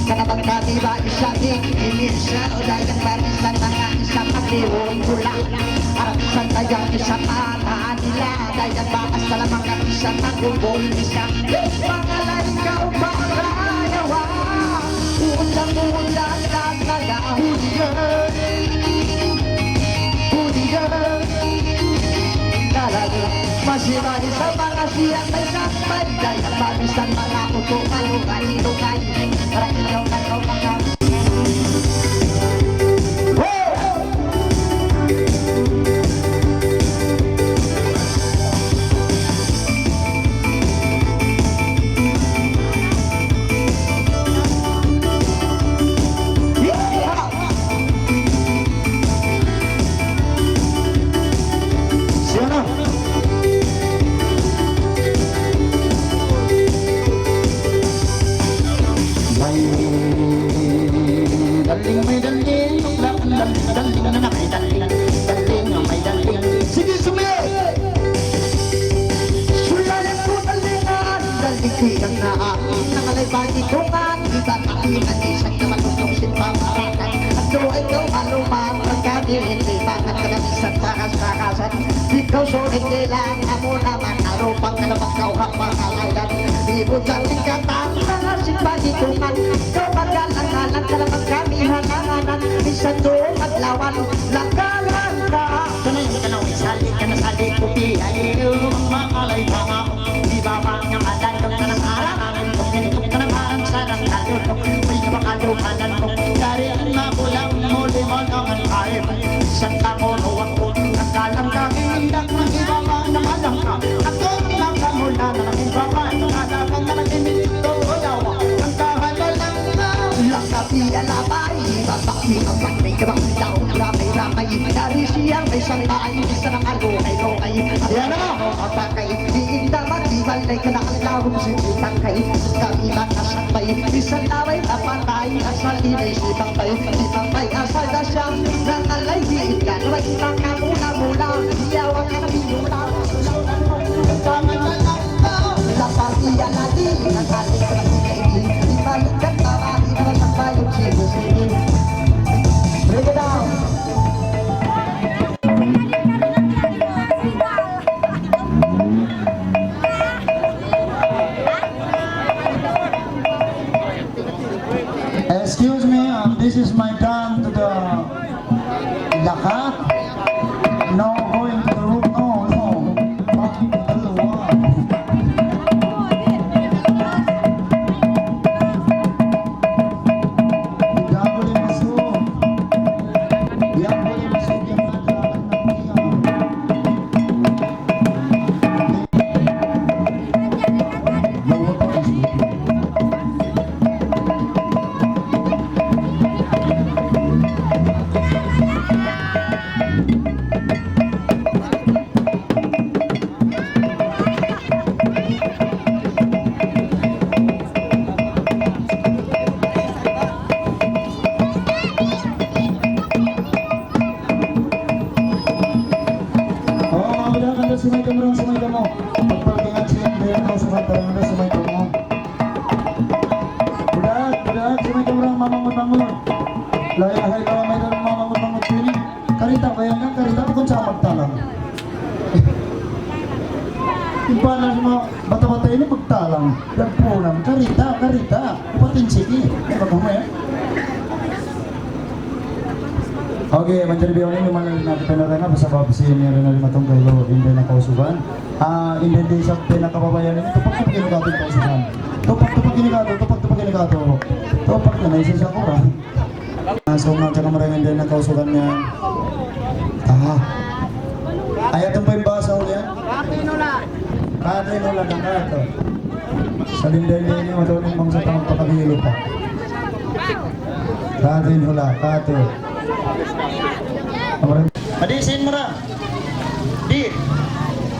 kanabang kami ba isa iisa ulayan barisan mga isang kakiroon pula arapisan tayang isang mata nila dayan bakas na lamang ang isang nagumbong isa pangalay ikaw pangayawa undang-undang talaga hudiyan talaga masirahi sa mga siyang may sakbay dahil mabisan mga utukan lungay-lungay para ikaw na ikaw mga sige sumiyo sulayan ko talingan daligtigang na aking nangalay pagitukan iba takingan isang naman utong sinpamarakan at doon ikaw alumang pagkami hindi bangat ka ng isang takas-takasan ikaw sulit nilang amo naman arupang ka naman kau hapangalalan ibon sa tingkatang mga sinpagitukan ikaw magalangalan ka naman kami hanganganan isang doon at lawan lakalan ka kanay ka na isali ka na sali puti ay ang makalay mga di ba ba niyang adan ka ng harangan kung ka ng harang sarang talon may makaluhanan mo dari ang nakulang muli mo naman kahit isang tangon o ako nagkalang kakilindak ng iba ba na malang ka ako nakakamula na ng iba ba nakalaman na nag-iminto o yawa ang kahalalang na lang napiyalabay babaki ang pagmay kabang daw ramay-ramay dari siyang may sangay isa ng alukay-lukay ayan na kapakay diindaman di balay ka na ang lawang sinitangkay kami makasakbay isang laway napatay asal inay si Pampay asal na siyang nangalay diindan wag ka mula-mula iyawan ka na biyula tama na lang lapatiya natin nakalit ka na ibalik ka tama ito sa bayong sige break it down. Excuse me, this is my turn to the Lakat. No going to the room, no. Walking to the wall. Yang boleh masuk. Yang boleh masuk yang ada sumay ka mo. Pagpagkingan siya, hindi ako sumay ka mo. Budak, sumay ka mo, mamangot-mangot. Layahay ka may dalang mamangot-mangot sini. Karita, bayangkan karita, kung saan magtalang. Impanan mo, bata-bata ini magtalang. Lagpunan, karita. Upatin sige. Pagkamaya. Okay, menjadi biolin yung mga pinarana basta babasihin niya rin na limatong kailo hindi na kausugan. Hindi din sa pinakababayan ini tupak kinikato yung kausugan. Tupak kinikato. Tupak na naisa siya ko ba? So mga tsaka maraming din na kausugan niya. Ayaw itong pa yung basa ulit yan? Kate nula ng kato. Sa linday-linday niyo, matulong mong sa tamang pakabilo pa. Kate nula, kate. Adisin mo na. Di.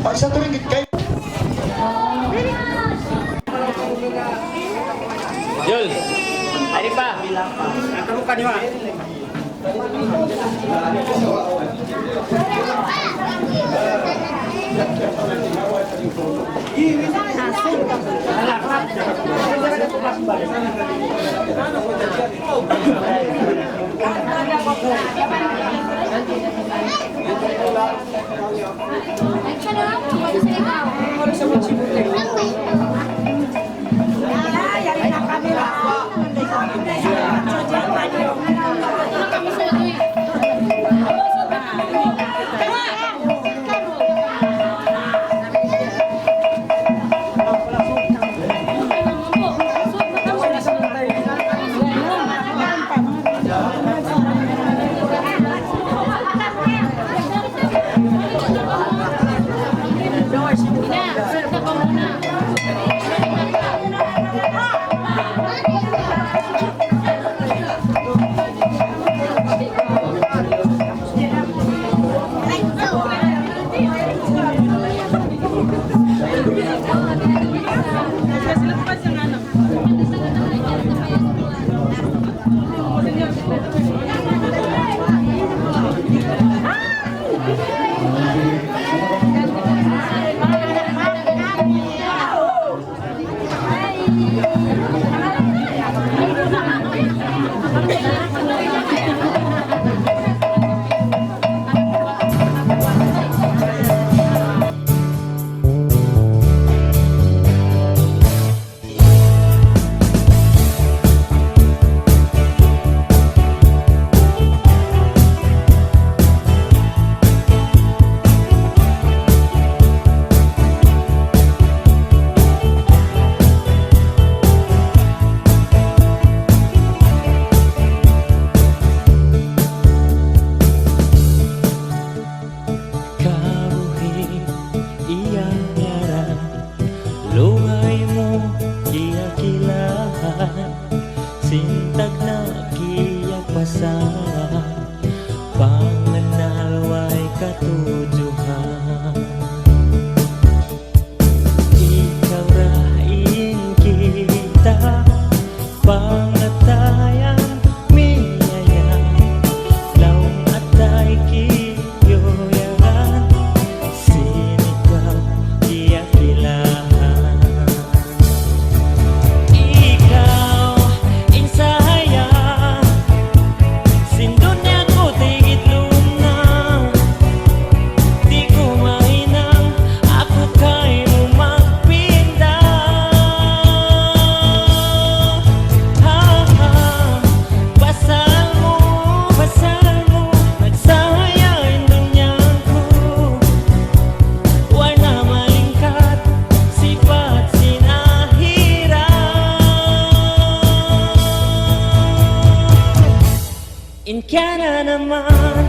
Pag sa tuwing kayo. Jul, ari pa. Sintag na kiyak pasa panganalway katujuhan. Ikaw rain kita pangatayan miyayan laong atay kiyoyan sinikaw kiyakilahan. Kaya na naman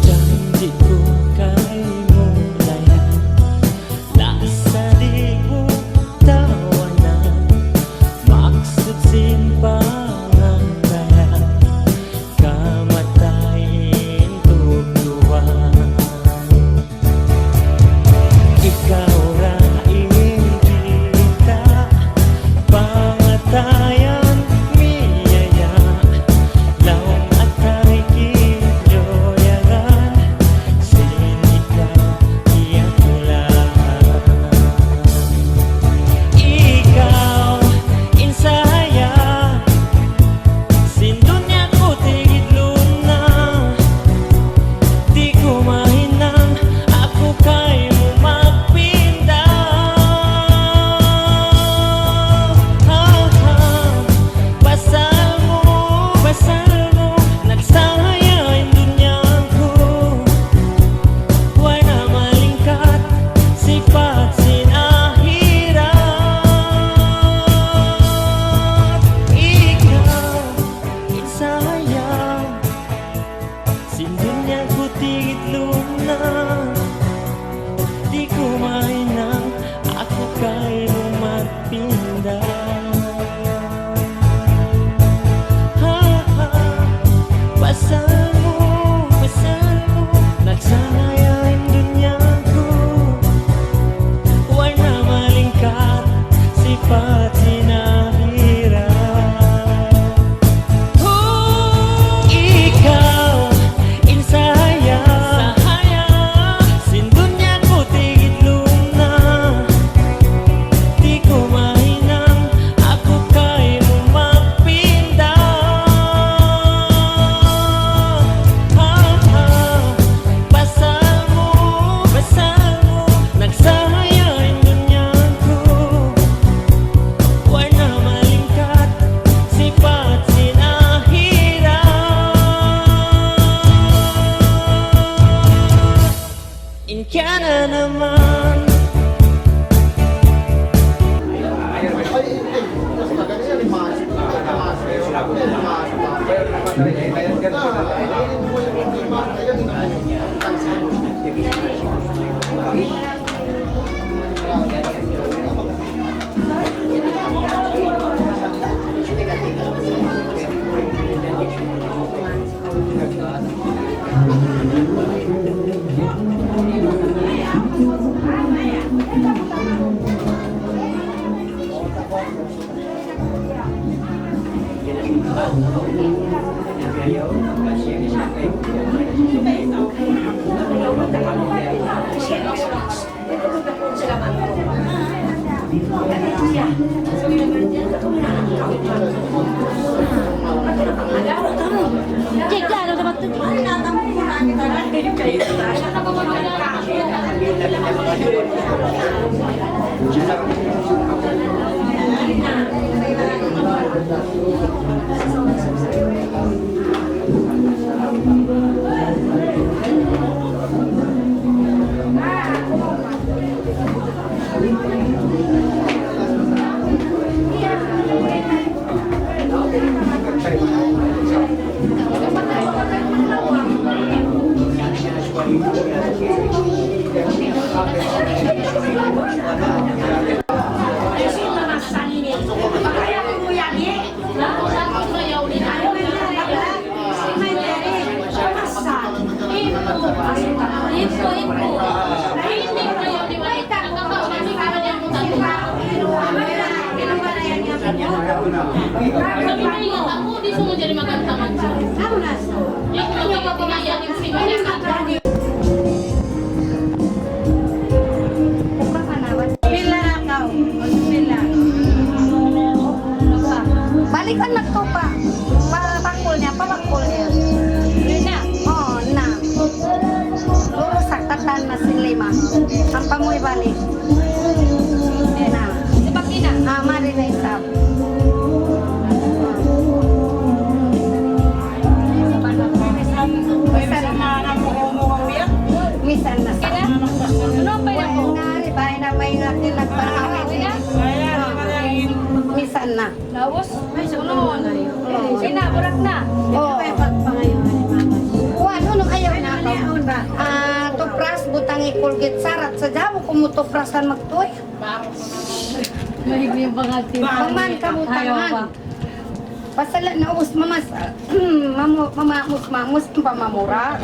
janji ko kay mo layan lasa di mo tawanan maksud sin Sindunya ko tigit na di ko mainang ako kay magpinda. Pasal mo, nagsaya ang dunya ko. Wala malingkat, sifat sinahira. Ikaw, insaya, sindunya ko tigit luna. Di ko mahinang, ako kay mo magpinda. Pasal mo, nagsaya ang dunya ko. Wala malingkat, sifat sinahira. Inka na naman. Ako, di mo jadi makan sama. Ako nasa. Yung magpapagayan yung sima niya. Balikan na to pa. Pabangkol niya. Na? Oo, na. Luro sakatan na sinlima. Ang pamoy balik. Na. Di ba kina? Mari na isap. Misan na sa. Ano pa yan po? Nari, bahay na may natin nagpanawin. Misan na. Lawas? May sunod. Sina, burak na. Oo. Kuwan, ano ayaw na ako? Tupras, butang ikulgit sarat. Sa damo kumutuprasan magtuloy. Mahigli yung pangati. Paman kamutangan. Pasala na ubus mamas. Mamus ang pamamura.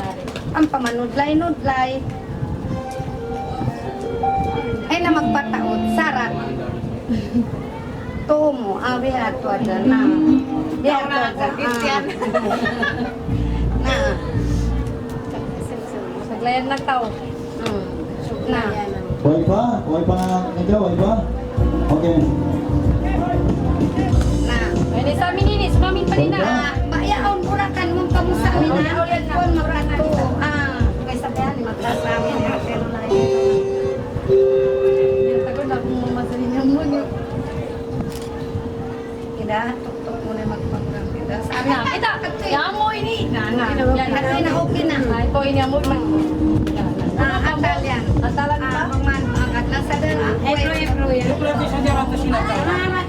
Ang pamanudlay-nudlay. Ay na magpataod. Sarat. Tumo. Abi ato ada na. Di ato ada. Na. Saglayan na tao. Na. Huwag pa? Huwag pa nga ikaw? Huwag pa? Okay. Na. Pwede sa amin ini, sumamin pa rin na. Bayaon burakan mo kamusta amin na. Kung magkato. Kaya sabihan, magkasamin na. Pero na Yung tago na kung mamasalin niya mo niyo. Kida, tuk-tuk mo na magpagkang kida. Sabi Na, kita. Yan mo ini. Kasi na okay na. Ay, ito ini mo. Atal yan. Atalan ka? Ang nasa dala.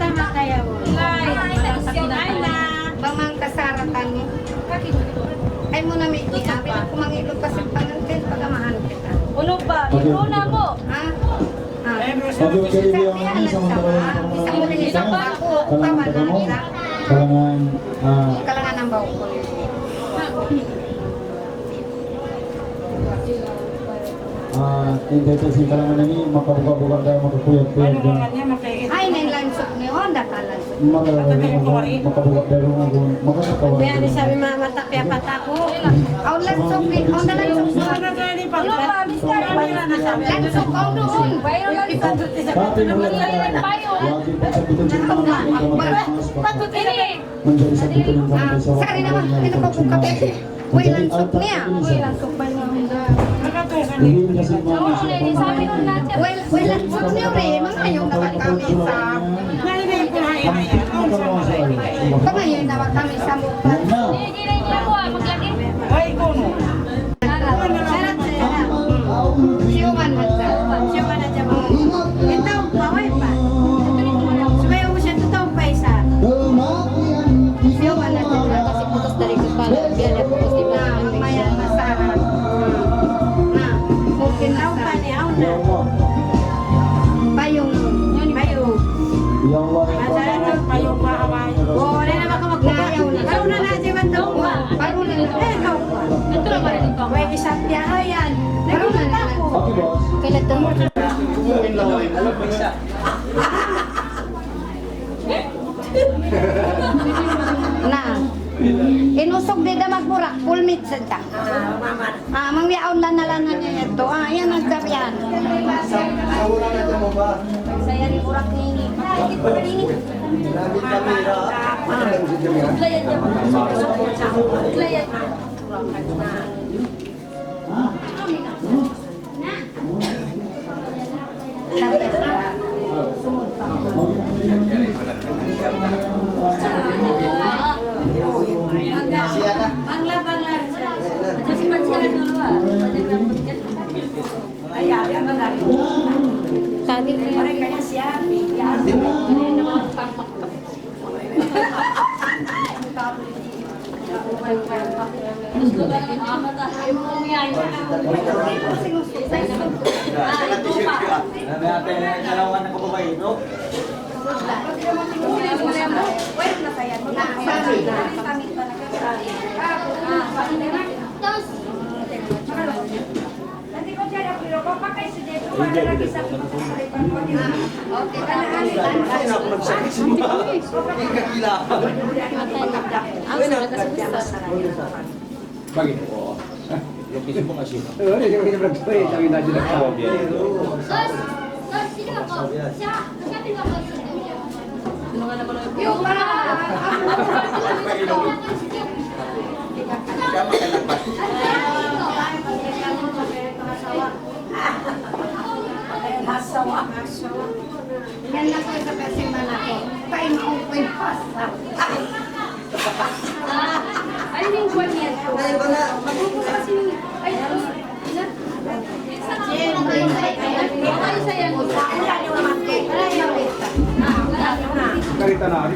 Tama kaya mo. Bamang kasaratan mo. Ay, Ay mo na may kinabi na kumangilog pa sa pangantin pagamahan kita. Ulo ba? Ito na mo. Ha? Ha? Sabi ko kayo yung ano sa mga tawaran ng Isa mo din isa pa ako. Tama na nila. kalangan Kalangan ng bawang ko. hindi ito si kalangan ini makabuka-buka tayo makakuyag-kuyag dyan. Ay, nailansok ni Honda kalansok. Makabuka tayo makasakawan. sabi mama tapya patako. Aw, lansok ni Honda lansok. Ulo ba? Biskara ba yun na sabi? Lansok aw doon. Dati mo lang tayo. Lagi pa sa bitong ng mga Patut ini. Manjari sa bitong ng mga sa Sari naman, ito pa kung kape. Uy, lansok niya. Uy, lansok pa niya Honda. Hindi kasi mga Sabi nun natin. Uy, lansok niya rin. Mga yung naman kami sa... Mga yung naman kami sa mukha. Hindi na niya ko maglagi. Siuman mo siya. Siuman na siya mo. Ito, paway pa. Sumayo mo siya, totoo pa isa. Siuman na siya. Kasi putos dari ko pala. Biyan na putos di ba? Mayan masarap. Na, mungkin na sa. Payong. Payong. Payong pa kaway. Oo, wala naman ka maglayaw na. Karo na na siya man daw. Karo na na. Ikaw pa. Ito na ba rin ito? May isang tiyahayan. Karo na na. Okay, boss. Kailan ito? Na. Inusog di damat burak, pulmit sa ta. Mangyaon na nalanan niya ito. Yan ang daryan. Saya ni burak ni ini. Sabi ko Yan na ko sa kasiman ako. Tayo makukwin pasta. Ano yung buwan niya? Magbubukas kasi yung... Ay, ano? Ay, sayang. Karita na.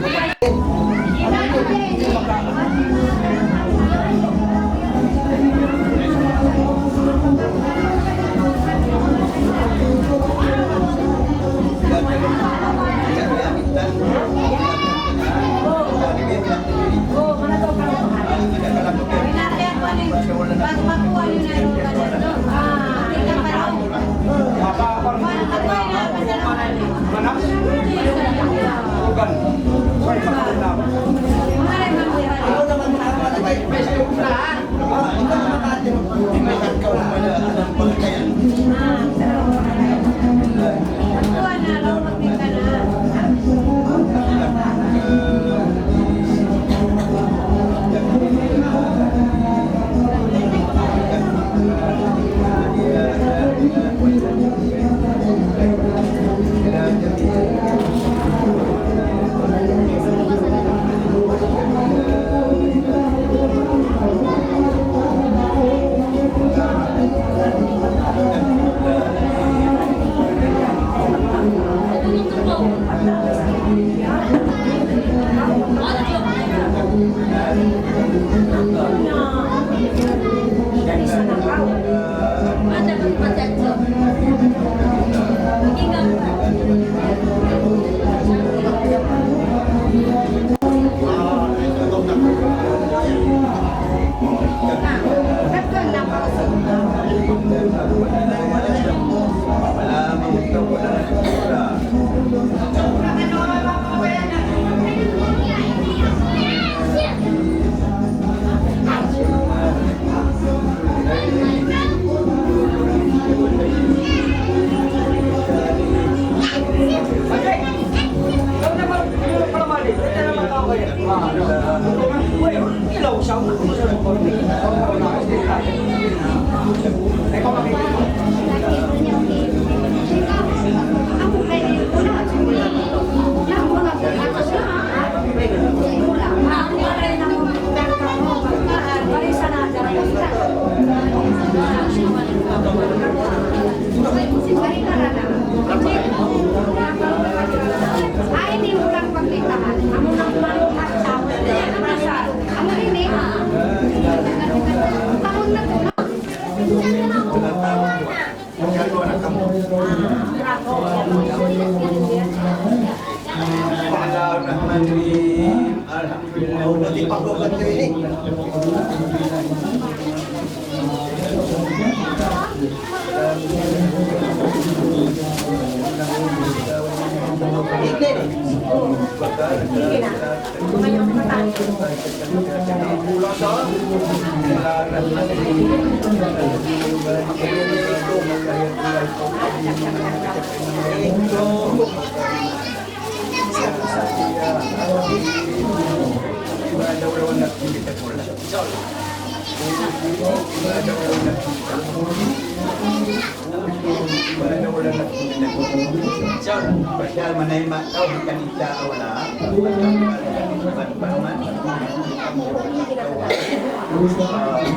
Pasal menerima kau bukan kita awalnya.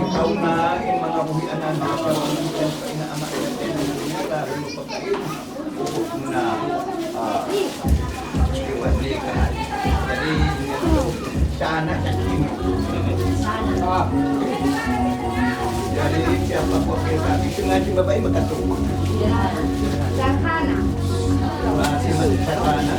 Kau na in mga buhianan na kawalan sa inaamak natin na pagkain. Na iwali ka. Jadi sana sa sini. Jadi siapa kok kami sengaja bapak magkatulong. Masih masih sarana.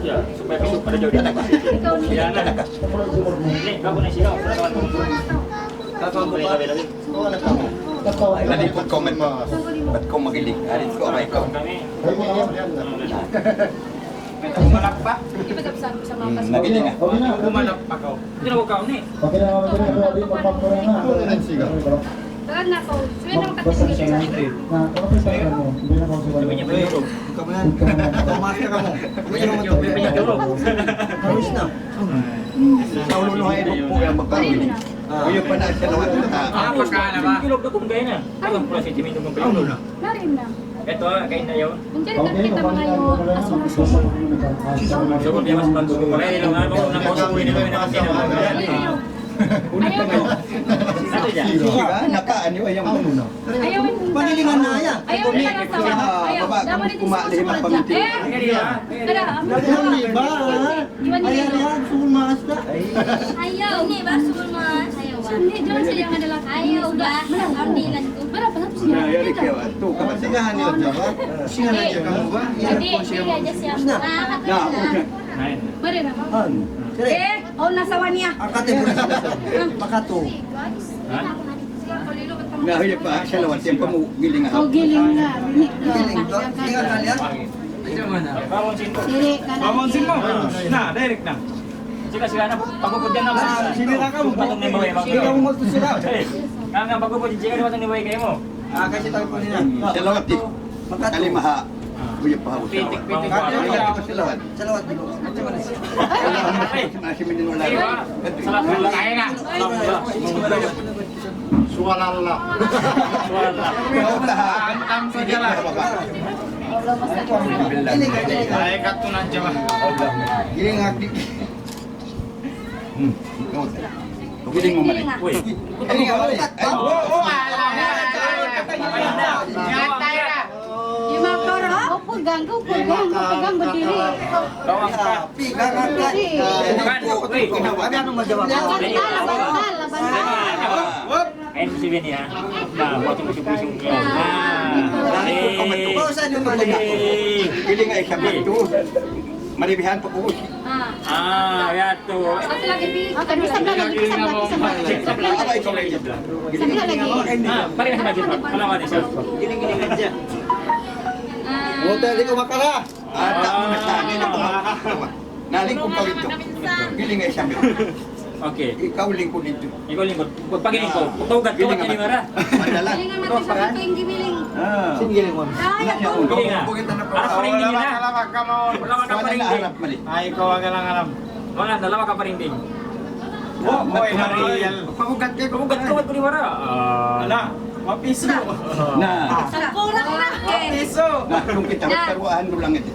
Ya, supaya besok pada jauh di atas. Ya, anak. Nih, kamu nih siapa? Tadi pun komen ba't kau magiling? Arit ko, abay ko. Kami. Iba Magiling ah. Kumalap pa kau. Hindi na ko kau ni. Tahan na ko. Suwi na makatisig sa Sabi niya pa yung Pumasok ka mo. Harus na. Sa ululuhay mo po yung magkawin. Uyo pa na siya naman na. pagkana ba? Kilog na kung gaya na. Alam pula si Jimmy nung kayo. Narin na. Ito, kain na yun. Nandiyan kita mga yung asong-asong. So, kung di mas bago ko pala, ilang ano, nakausukuin na kami na kasi naman. Ayaw mo. Ano dyan? Nakaan yung ayang uno. Ayaw mo. Panilingan na yan. Ayaw mo na sa ayaw. Dapat rin sa susunod dyan. Tara. Nagyan ni ba? Ayan yan, sumas na. Ayaw, hindi ba? Sumas. Ayaw ba? Hindi, John siya nga nila. Ayaw ba? Ardilan ko. Para pa sa siya. Yari kayo, ito ka ba? Singahan niyo dyan ba? Singahan niyo ka mo ba? Hindi, hindi aja siya. Nakakatawa na. Mari na. Sire, Oh, nasawa niya. akate mo na sila. Makato. Nahuli pa siya lawan siya pa mo giling Oh, giling na. Piling to. Singahan ka niyan. Bawansin mo. Dili ka na. Bawansin mo. Na, direct na. Sila na, pagpupod yan na. Sinira ka mo. Patong ni Maway. Sinira mo mo sila. Nga pagpupod, sila na patong ni Maway kayo mo. Kasi tayo po nila. Siya lawan ti. Makato. Alimaha. Uyo pa ako. Pitik-pitik. Salawan. Salawat dito. Masih minulala. Salat na lang. Kaya na. Suwalala. Antang saja lah. Ay, katunan siya ba? Giling akdi. Giling mo mali. Uy. Giling mo mali. Yung mga toro. pegang, kau pegang berdiri. Kau angkat. Berdiri. Bukan, wait. Jangan bantal. Ayan si Benny ha. Nah, buat yung busung-busung niya. Pili nga ikabit to. Maribihan pa po. Ya tuh. Satu lagi, Bi. Aduh, sebelah lagi. Aba ikaw rin dyan. Sebelah lagi. Paling masih maju. Kalau nggak bisa. Giling-giling ka dyan. Hotel, di ko makara. Ata mo na sa akin ako. Nalingkod ka rito. Giling nga isang Oke. ikaw lingkod dito. Ikaw lingkod. Pag lingkod, tugat ko ini marah. Madala. Gilingan mati sa ito yung gibiling. Sige giling mo. Kaya po. Giling nga. Aras paringding yun ha. Wala ka Wala paringding. harap mali. Wala, dalawa ka paringding. Pamugat kayo. Tugat ko ni marah. Ala. Mapiso. Na. Kurang-kurang eh. Na, kung kita magkaruahan ko lang ito.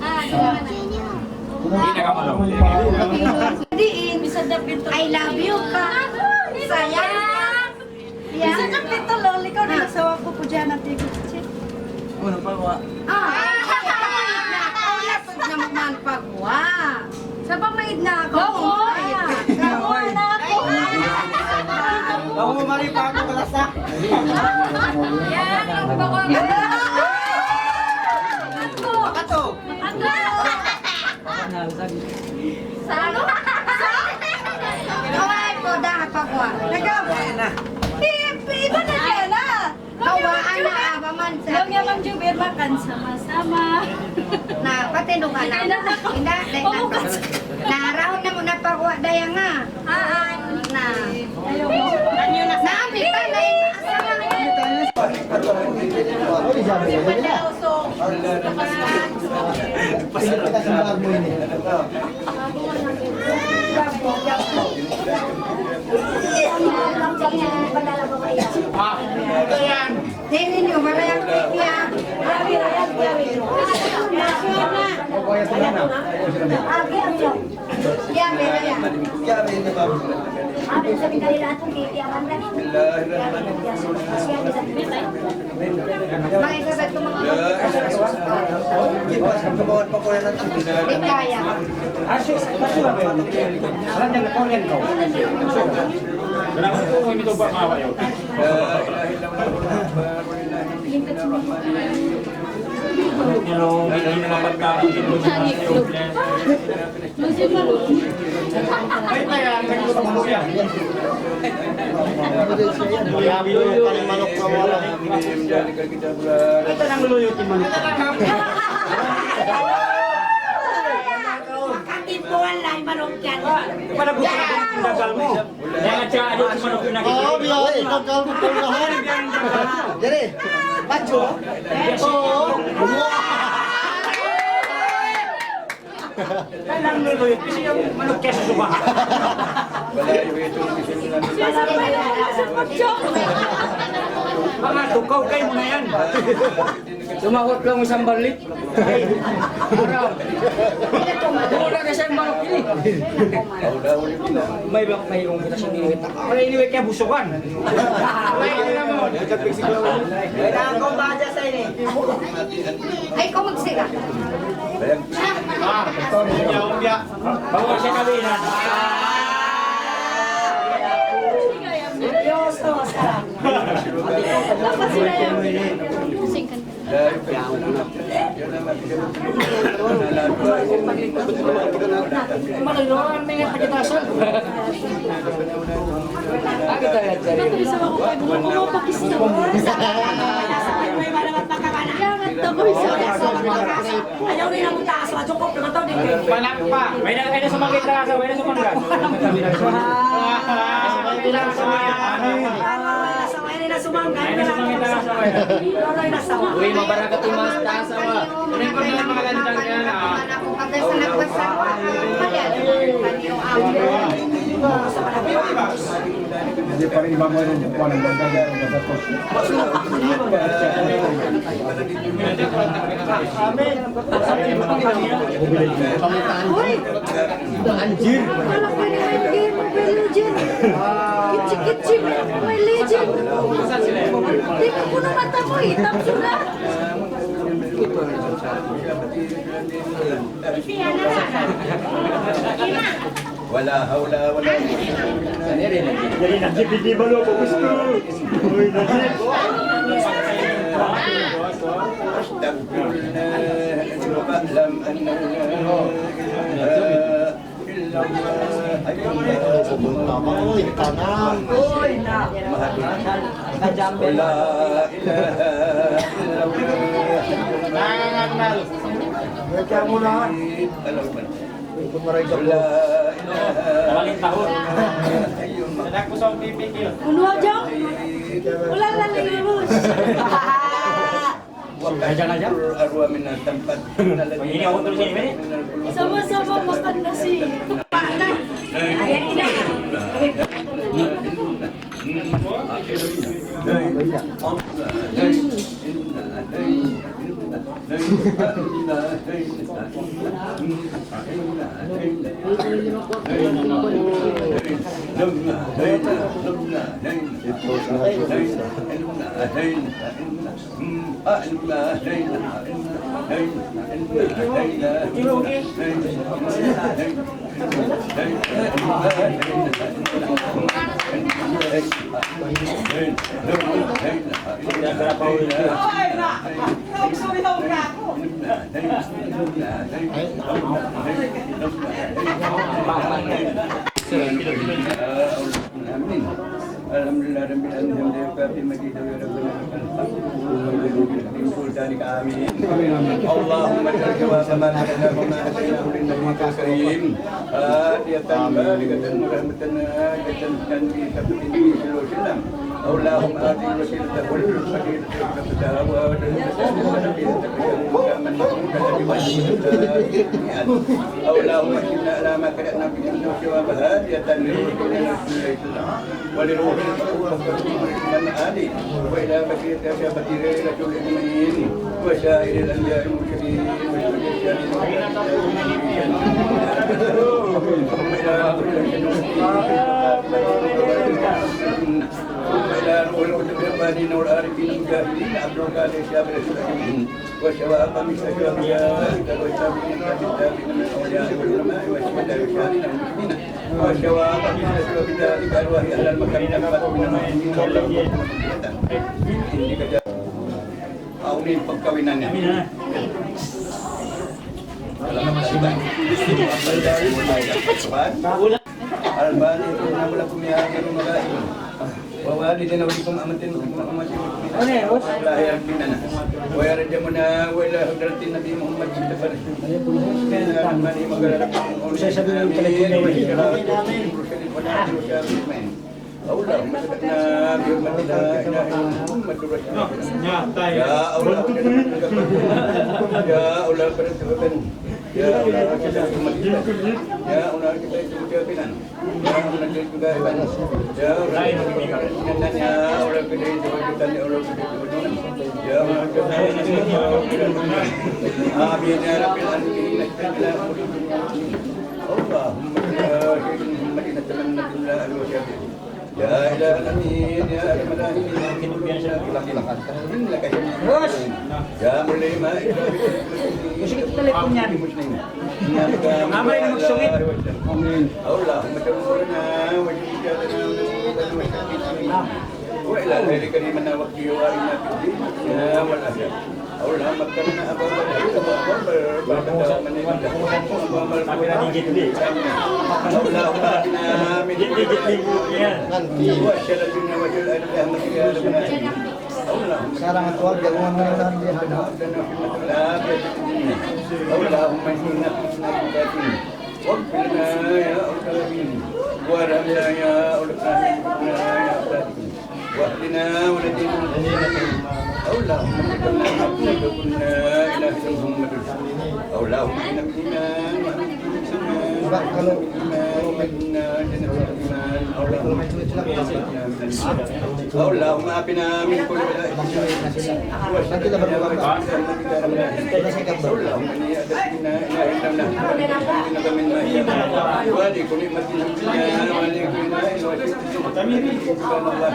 Hindi na ka malaw. Diin, I love you ka. Sayang. Bisa ka pito lol, ikaw na nasawa ko po dyan at ikot. Ano pa wa? Ulat na magmanpagwa. Sa pamaid na ako. Gawa na ako. Ako mali pa ako kalasa. Yan, ang bako. Kato. Sa ano? Kawai ko dapat pagwa. Nagawa na. Iba na siya na. Kawaan na abaman sa. Lang yaman jubir makan sama-sama. Na patinukan na. Hindi. Naraon na mo na pagwa daya nga. Na. Naami pa na asawa na yun. Hindi nyo, malayang kaya. Kenapa kau ini coba mawa ya? Kalau ini dapat kami itu kita nang luyutin manok. Katipuan lang manok yan. Pada bukan dagal mo. Jangan cak ada cuma nak nak. Oh, biar dagal mo pulahan. Jadi, pacu. Nang luyut kasi yung manok kaya susubahan. Mga tukaw kayo mo na yan. Sumahot lang isang balik. Wala kasi ang manok ini. May yung kita sendiri. Wala iniwi kaya busukan. Ay, kung magsira. Bawa siya kabinan. Dapat sila yan. Makiloran may nga pagkitasan. Agad tayo dyan. Isa ako kayo mga Pakistan. Ayaw rin ang taas. Majokop na ito. Panak pa. May na sumakit na kasa. May na sumakit. Uy, mabarakat yung mga tasawa. Kunin ko na mga gandang yan. Hindi pa rin mamay ng buwan ng bagay ng gastos. Anjir. Kalau main game Mobile Legend. Kecil-kecil main Mobile Legend. Tingnan ko na mata mo, hitam sudah. Wala haula wala Jadi Najib di balo bagus tu. Oi Najib. Balik tahun. Sedang kusong PPK. Uno aja. Ulang lagi lulus. Aja. Ini aku terus ini. Sama-sama makan nasi. Ayah tidak. Alhamdulillah rabbil alamin fi majid wa rabbana amin. Allahumma jalla wa ala sayyidina karim. Adiyatan balikatan rahmatan ajatan bi sabbi sallam. Allahumma ati wasilata wal fadilata wa Allahumma inna ala ma kadana bi wa bahadiyatan ولروح من آدي وإلى بقية أشافة غير رسول المؤمنين وسائر الأنبياء المرسلين وإلى روح الكتب الربانيين والعارفين المجاهدين عبد القادر شابر السلمين وشواق من أشرف ذلك والتابعين والتابعين من الأولياء والعلماء والشهداء والشاهدين المسلمين وشواق من أشرف ذلك أرواح أهل المكان من المؤمنين والمؤمنين ini kerja ini perkawinannya. Al-Bani itu nama kumia yang mengagai. Bahwa di dalam hukum amatin lahir binana. Wa yarjamuna wa ila hadratin Nabi Muhammad sallallahu alaihi wasallam. Mani magara saya sebelum teleponnya amin. Allah masakna bi hurmatina ila Muhammadur Rasulullah. Ya Allah ya Allah pertuhan. Ya Allah kita ya Allah kita kepinan. Ya Allah kita juga ibadah. Ya Allah ya Allah kita kita ya Allah ya Allah amin ya rabbil alamin. Allahumma inna tamanna billahi wa syafi'i. Ya ilaha alamin ya alamin mungkin biasa innaka bos ya mulima musik teleponnya di muslim nama ini maksudnya amin Allahumma tawallana wa jidana wa ila dzalika liman waqti wa inna fid ya wal akhir Allahumma karna ababa Sekarang keluar jangan mengenal dia. Allahumma inna fi واغفرنا يا أرحم وارحمنا يا أرحم يا أرحم واهدنا ونجينا اللهم كنا كنا إلى محمد اللهم إنا بنا وإنا جنة اللهم آتنا من كل بلاء اللهم إني أدعونا إلى إننا من مهيا ولكل نعمة الدنيا ولكل نائل سبحان الله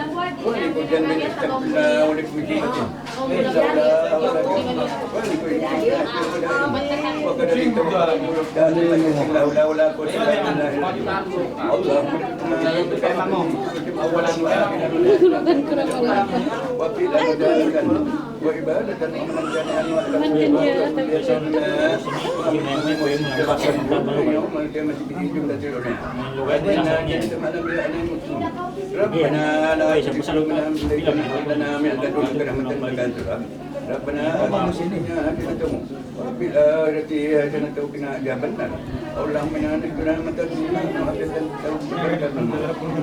ولكل جنب استقبلنا ولكل شيء وقد لا ولا قوة إلا بالله اللهم أولا وآخرا وقيل ذلك وعبادة ومن جميعا يوم القيامة به جملة ربنا لا تزغ قلوبنا لنا من لدنك رحمة إنك أنت الوهاب ربنا آتنا في الدنيا حسنة وفي الآخرة حسنة وقنا عذاب النار اللهم إنا نسألك رحمة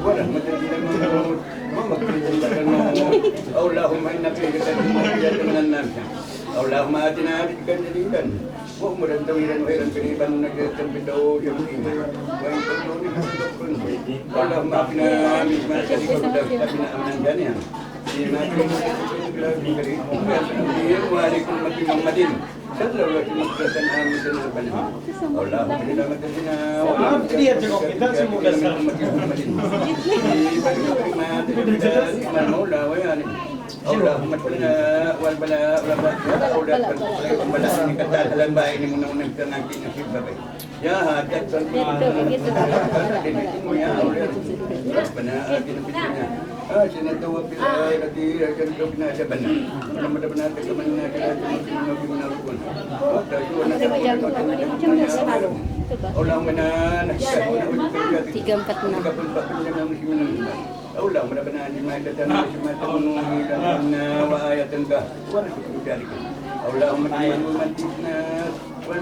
ورحمة الموت ومغفرة الموت اللهم إنك من النار اللهم آتنا رزقا جديدا وأمرا طويلا وخيرا قريبا نجاة بالدعوة يمكنا وإن تكون اللهم أعطنا مما شريك وتفتنا أمنا جانيا فيما وعليكم محمد صلى الله عليه وسلم اللهم إنا مددنا المولى ويعني اللهم ادخلنا والبلاء والبلاء والبلاء dalam baik ini mudah-mudahan kita nanti nasib baik. Ya hajat ya Allah. Rabbana atina fid dunya hasanatan wa fil akhirati hasanatan wa qina adzabannar. Mudah-mudahan kita menang Allahumma Allah mudah-mudahan jemaatan wa ayatan ka wa rasulika Allahumma mantina wa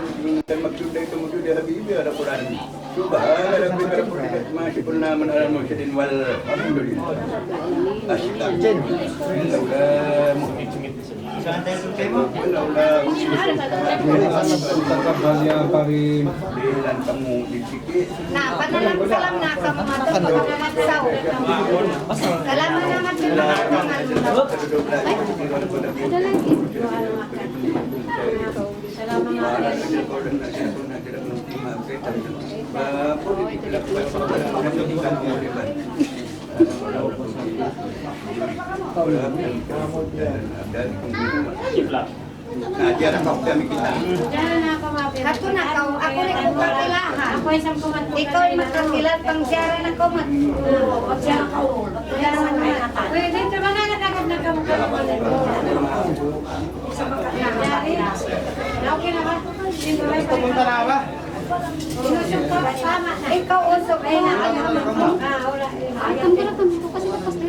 maksud itu mujud ya habibi ya rabbul alamin subhana rabbika rabbil izzati ma yasifun wa ala mursalin wal hamdulillah Nah, panalang salam na kamu matang mga saw. Salamat naman sa mga Ajar kau kami kita. Kato na kau, ako rin kung kakilahan. Ako isang kumat. Ikaw ay makakilat pang siyaran ako mat. Pagsiyaran ka o. Pagsiyaran ka o. Pwede ito mga nakagad na kamukha. Isa makakilari. Okay na ba? Pumunta na ba? Inusok ka ba? Tama na. Ikaw usok ay nakalaman mo. Wala.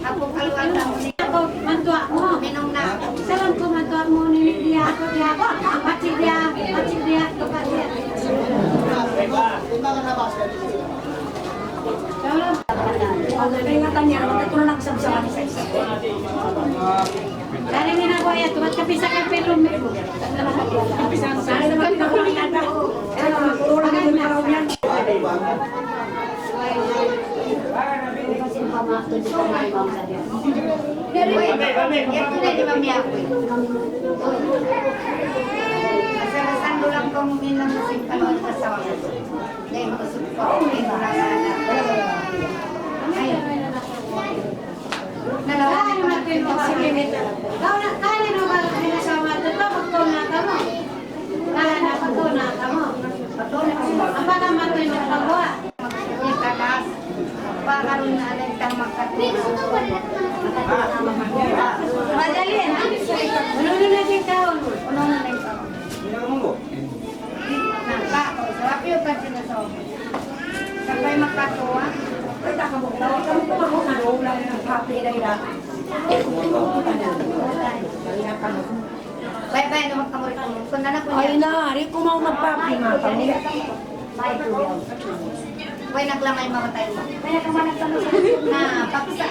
Ako kaluan na. Ako mantua mo. Minong na. Salam ko mantua mo ni dia ako dia. Pati dia. Pati dia. Pati dia. Ang ingatan niya, natulog sa isa. Dari ni nak buat tu, tapi saya pelum. Saya dapat nak buat ada. Orang yang berorang. Dari itu dari mami aku. Asal dulang kong minum musim panon kasawang. Dahil makasupo ko may marasana. Nalawan natin ito si Kimit. Kaya na ba pinasama ito? Pagtuna ka mo. Kaya na pagtuna ka mo. Ang baka matoy magpagawa. Yung kakas. Pagkaroon na alin kang makatulog. Madali na. Ano na din taon? Ano na din taon? Sarap yung kasi na so. Sabay makatuwa. Bye-bye naman kamu ito. Kung na po niya. Ay na, rin ko mau magpapi nga kami. Huwag naglamay mamatay mo. Kaya kamanak ka na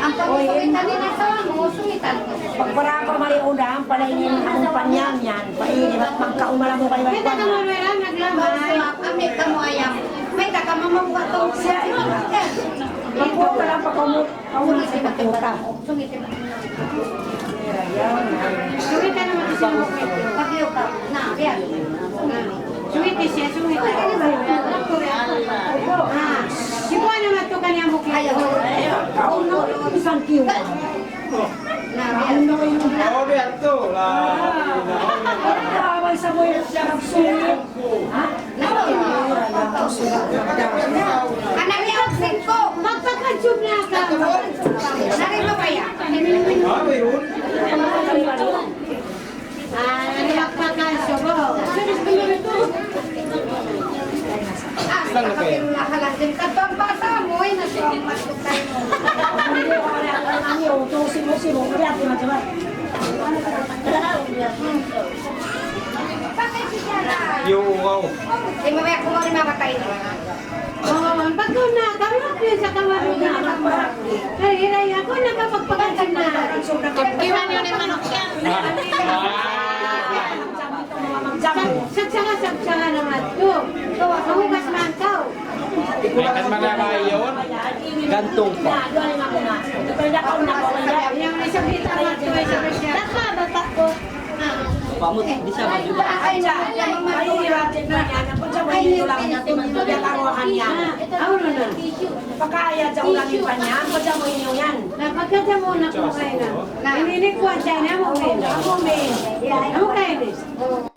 ang pag-usulitan din na sa mga usulitan. Pagpara ko may udang, palainin ang panyan yan. Painin at magkaumala mo kayo. May taka mo meron, naglamay. May ka mo ayam. May taka mo mabuhat siya. Ito, Ako na sa pagkuta. Sungit ka naman sa sumukit. Pagyo ka. Na, biyan. Sungit siya, sungit ka. Sipuan naman ito kanya mukit. Ako na isang kiyo. Na, biyan. Oh, biar tuh lah. Nakabay sa mo yung sungit. Ha? Anak niya, ko. Magpakansub na ka. Nari mo kaya? Nari magpakansub mo. Nakapirulah din ka to ang bata mo. Nasa masuk tayo mo. Hindi ko kaya ang iyo. Tusin mo si mo. Kaya timan-timan. Bakit siya na? Yo, wow. Di mo kaya kung ano makakain mo. Pag ko na, kamot yun sa kamaro na. Ay, ako nakapagpagandang na. Iwan yun yung manok yan. Sagsaka naman ito. Mahugas man ikaw. Kan mana yun? Gantung pa. Yang isang kita naman ito ay sabi siya. Daka, bata ko. Pamut, bisa baju. Ay, mahihiratin na yan. Kung sa mga ito lang natin, magpapit ang wakan yan. Ano na? Pagkayat sa ulang pa niya, kung sa mga inyo yan. Napagkata mo na kung kayo na. Ininikwan siya na mo kayo. Ako may. Ano kayo na?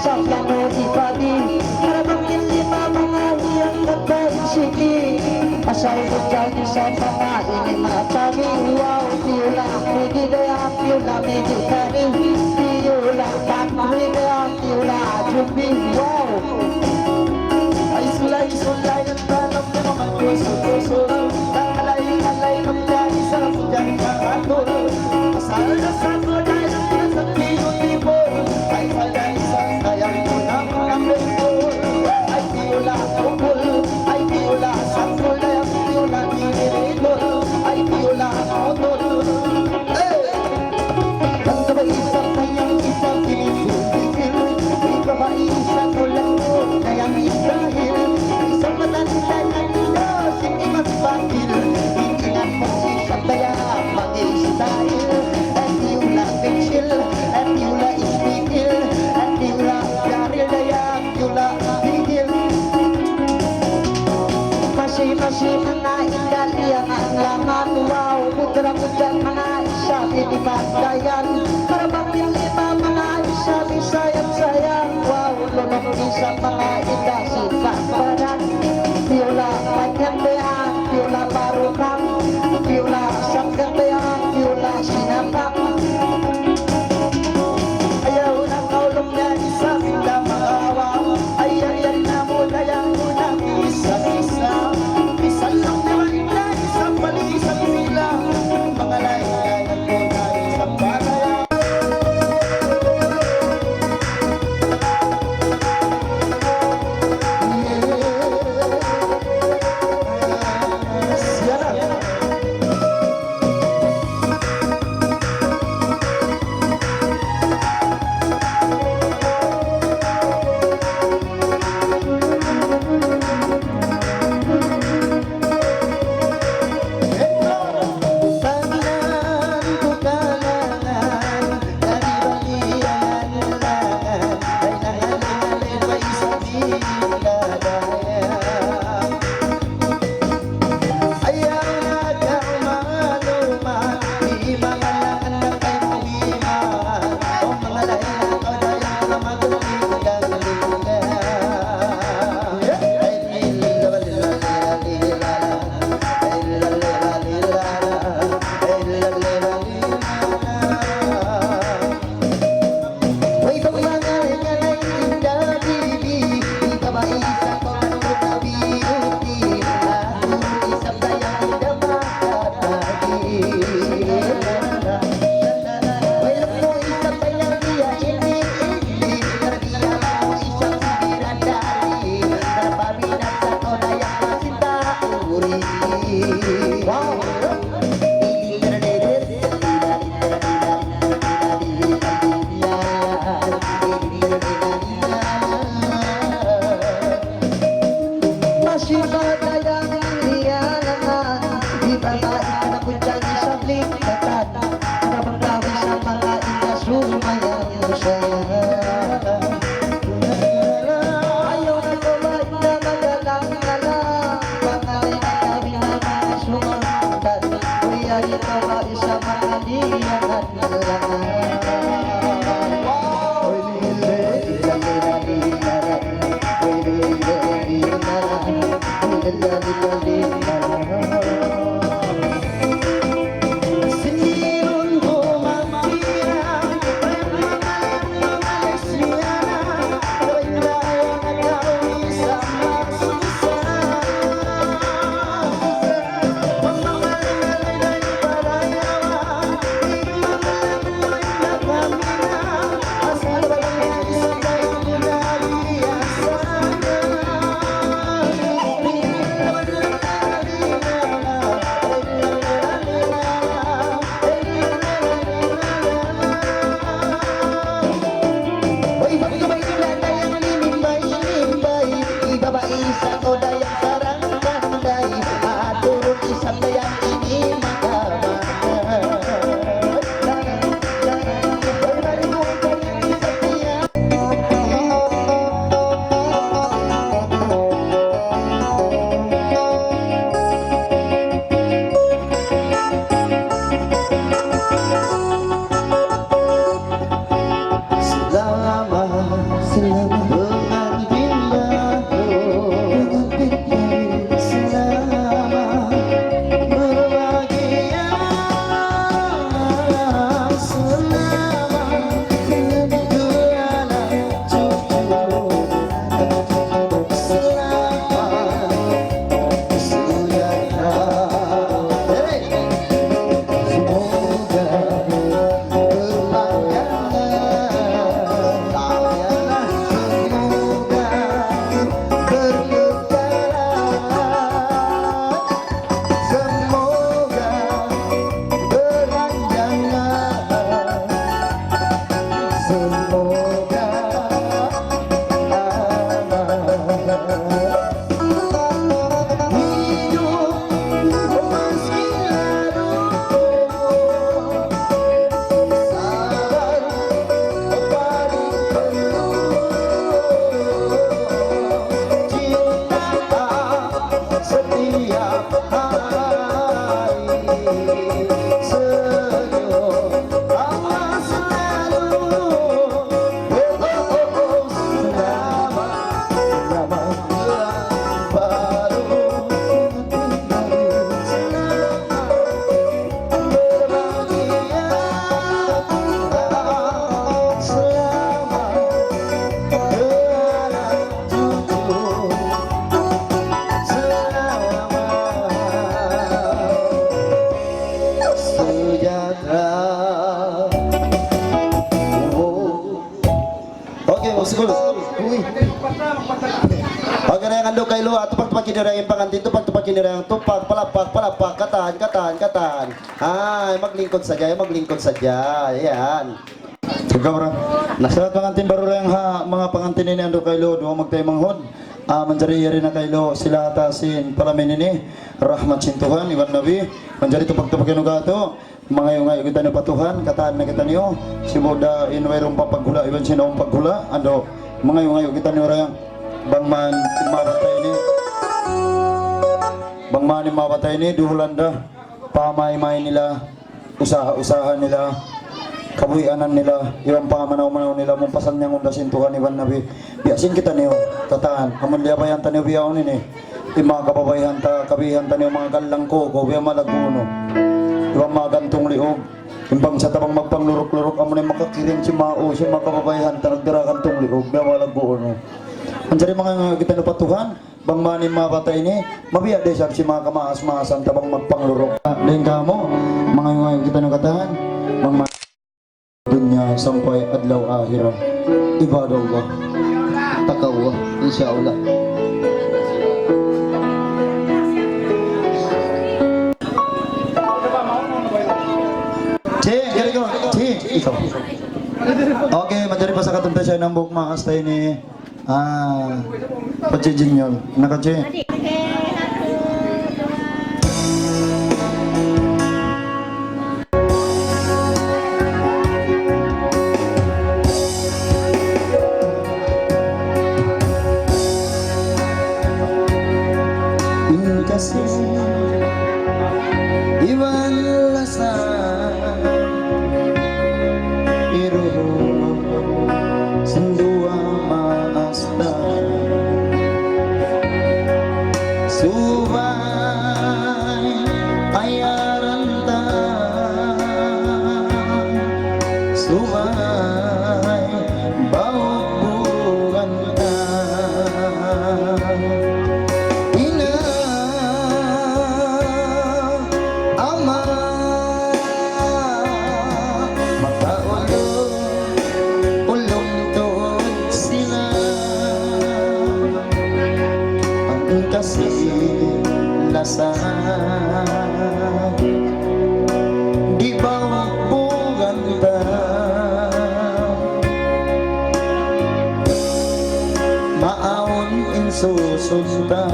sa plano ibadi Harapang lima mga iyang nagdaing sige Asay mo dyan sa mga inimatagi Wow, piyula, hindi kaya piyula, medyo kari Piyula, hindi kaya piyula, jubi, wow Ay sulay ang tanong ng mga puso-puso Alay ng dyan sa dyan kakatul Asal na sa kulay ng pinasang piyo-tipo Ay sayang mo na mga bengkol Ay piyula, kupul Ay piyula, sa kulay ang piyula Niniridol Ay piyula, kupul Ang sabay isang kanyang isang tinipil May babae isang ulang mo Kayang Israel Isang matanda na nila Sige magpapil Hinginan mo si Santaya Mag-i-style At piyula pencil At piyula ispikil At piyula yaril Daya piyula bigil Masih mga ingali ang laman Wow, mudrang-mudrang mga isa Pinipagdayan Para bang lima mga isa Bisayang-sayang Wow, lunok isa mga ida Sipag-baran Piyula pagkandayan Piyula barukang Piyula sangkandayan Piyula sinapak Ayaw na kaulong na isa Sila maawa Ayaw na muna yang muna Isa-isa Isan lang naman na isang mali isang sila Mga lain-lain at muna isang bagay Uskul. Uy. Okay na yung ando kay Lua. Tupak-tupak kinira yung pangantin. Tupak-tupak kinira yung tupak. Palapak. Katahan. Ay, maglingkod sadya. Ayan. Ikaw ra. Sa pangantin baro lang ha. Mga pangantin ni ando kay Lua. Duwa magtayo manghod. Manjari-yari na kay Lua. Sila atasin. Palamin ini. Rahmat sintuhan. Iwan Nabi. Manjari tupak-tupak yung gato. Mga yung ngayon kita na patuhan. Katahan na kita niyo. Simuda inwayrong papaghula. Iwan sinawang paghula. Ando. Mga yung ngayon kita niyo rayang. Bangman mapatay ni duhulanda pamay-may nila usaha-usahan nila kabuyanan nila ilang pamanaw-manaw nila mong pasan niyang unda sintuhan Iwan Nabi biasin kita niyo tataan hamunliabayan ta niyo biyaon ini mga kababayan ta kabihan ta niyo mga galang ko biya malaguno ibang mga gantong liog imbang sa tabang magpanglurok-lurok amo na makakiring si Mao si mga kababayan ta nagdira kantong liog biya malaguno. Anjari mga kita na patuhan, bang mani mapatay ni, mabiya de si mga kamaas-maasan tabang magpanglurok. Dahil ka mo, mga kita na katahan, bang mani dunya sampay adlaw ahira. Iba daw ba? Takaw, insyaAllah. Ikaw. Okay, madari pa sa katunta siya ng buk mga astay ni Pachijin yun. Nakache. Kasih Iwan lasa Iruh Sendua maasta Subay Ayaranta Subay Bau buganta Lasa di bawah buganta maawon insusunta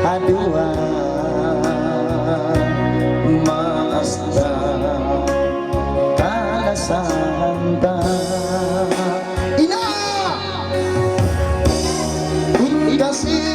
adua maasta kalasanta ina kasih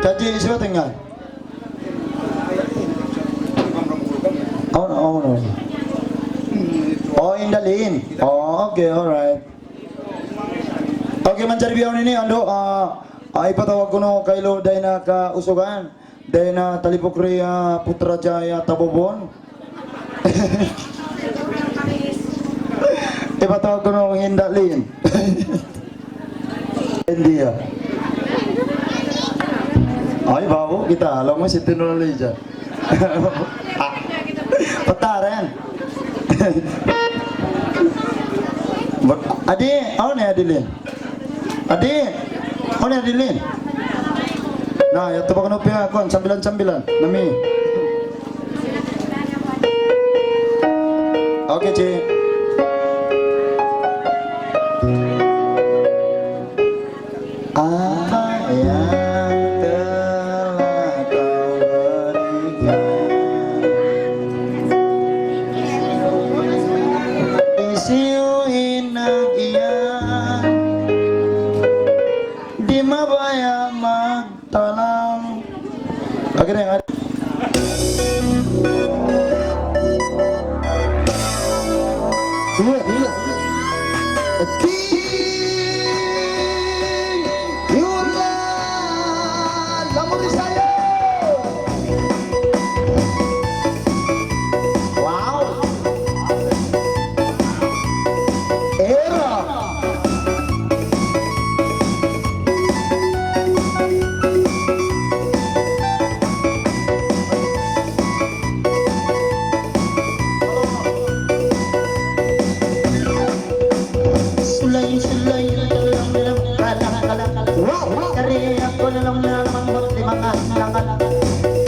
Kaji siapa tinggal? Oh, no. Oh, indalin. Oh, okay, alright. Okay, mencari biawan ini, ando, ipatawag ko no kailo dahil na kausugan, dahil na talipokri Putrajaya Tabobon. Ipatawag ko no indalin. India. Ay, bawo kita, alam mo si Tinolija. Pataran. Adi, ano na Adilin? Adi, ano na Adilin? Nah, ya tu pakai nopi aku, sambilan, nami. Oke, Ci. Apa yang telah kau berikan? Isiu inang iyan di mabaya magtalang. Oke deh, ada. Iya.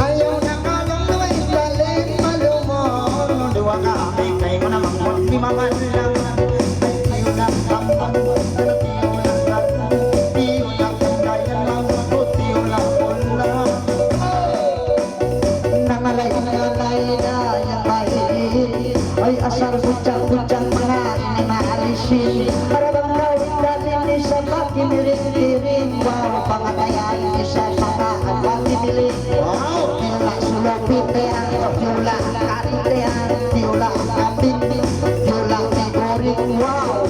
Ayaw na kalang naway galing malumon. Dua kami kay mo namang di mamalang. Tiyo lang kampang, tiyo lang kalang, tiyo lang kandayan lang, tiyo lang ulang. Nangalay na yung bayi ay asal bujang mga inimaalisin. Para bang gawin natin sa pagkimiring-tiring. Wow, pangatayan isa sa pagkimiling. Wow, tiyula sulapitean, tiyula karitean, tiyula kapit, tiyula tigoring. Wow,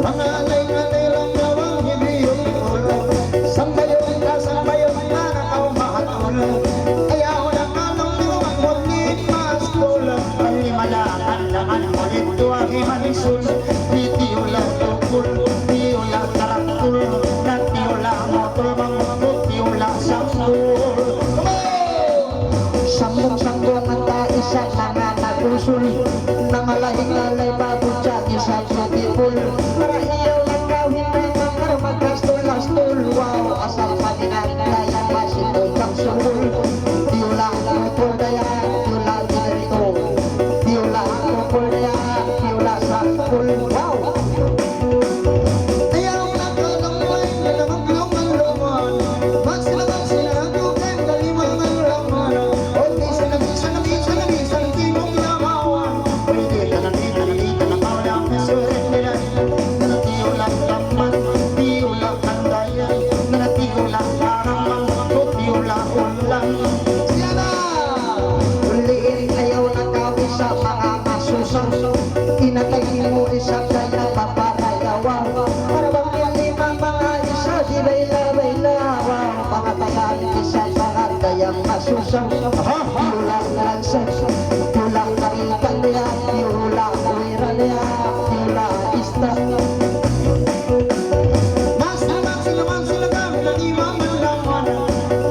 Mga alay-alay lang gawang hibiyong ulo. Sambayon ka, sambayon na nakaumahatul. Ayaw na kalong niwang mulit mas kulang. Palimalaan naman ulit tuwang imanisun. Tiyo lang tukul, tiyo lang karakul. Tiyo lang motul, mangkut, tiyo lang sanggul. sambung-sambung anta isa mga nagusul. Nangalay-ngalay babudya isa putipul. Para iyaw lang gawin na mga magkastul-kastul. Wow, asal paninaglayan masito'y kang sumul. Tiyula kupul daya, tiyula dinerito. Tiyula kupul daya, tiyula sakul. Wow! Ayaw na kalong way, nalamang lumang-luman. Magsilagang sinagugay, kalimangan laman. Okay, sanabisang timong yawawan. Pwede ka na kaulang nasulit nila. Nanatiyo lang laman, tiyo lang kandayan. Nanatiyo lang karamang, tiyo lang ulang. Siya na! Uliin ayaw na gawin sa mga masusaw. Inatay mo isa kaya paparayawan. Para bang yung limang mga isa di bayla-bayla. Wow, pangatayan isa mga kayang masusaw. Tiulang lansay, tiulang karikan niya, tiulang uwira niya, tiulang ista. Mas sila kami ng imang laman.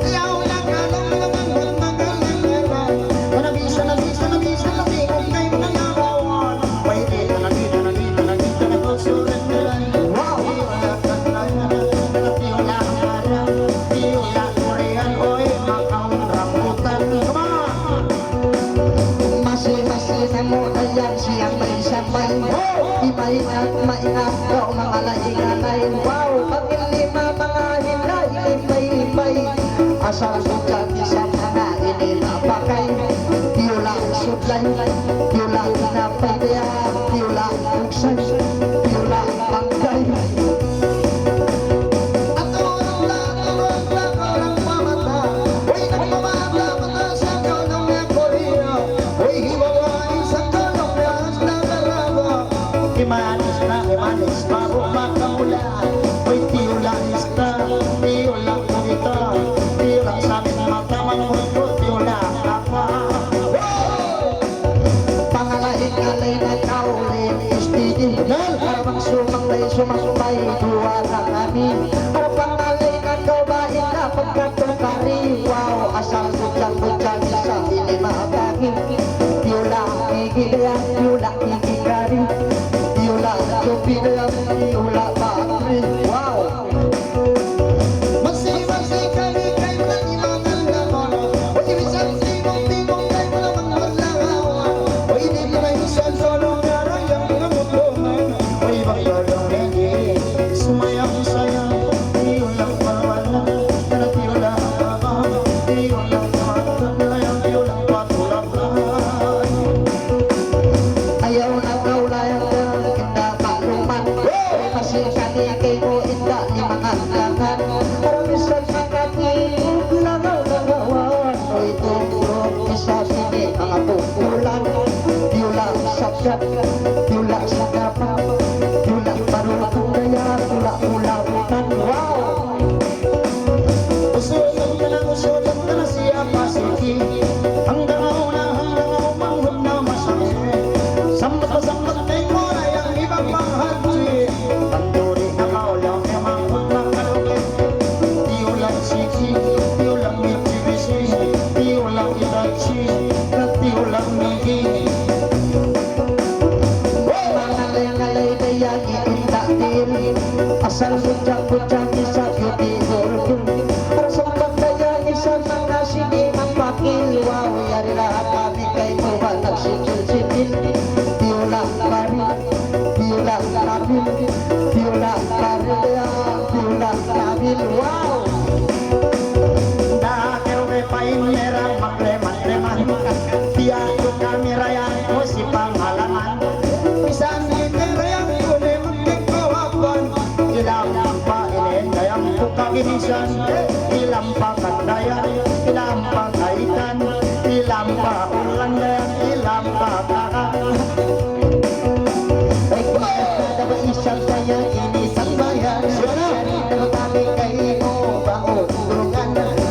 Ayaw na kalong naman, magmagalang. Manabisa, labi kung kayo na yawawan. Pwede ka na sulit nila. Wow! Tiyo lang harap, tiyo lang korean, oy, makaong rambutan. Come on! Masih na mo na yan siyang may sabay. Di maingat ka o mga lainganay. Wow, pag-ilima mga hinay-ibay-ibay. Asal sukat sa mga inilapakay. Tiyula sudlay, tiyula pinapaya, tiyula ugsay, tiyula pangkay. At ang ilang pa kandayan, ilang pa kaitan, ilang pa ulangan, ilang pa kakan. Ay kung kada ba isang kaya inisang bayan, Sarita ba kami kayo baon tulungan.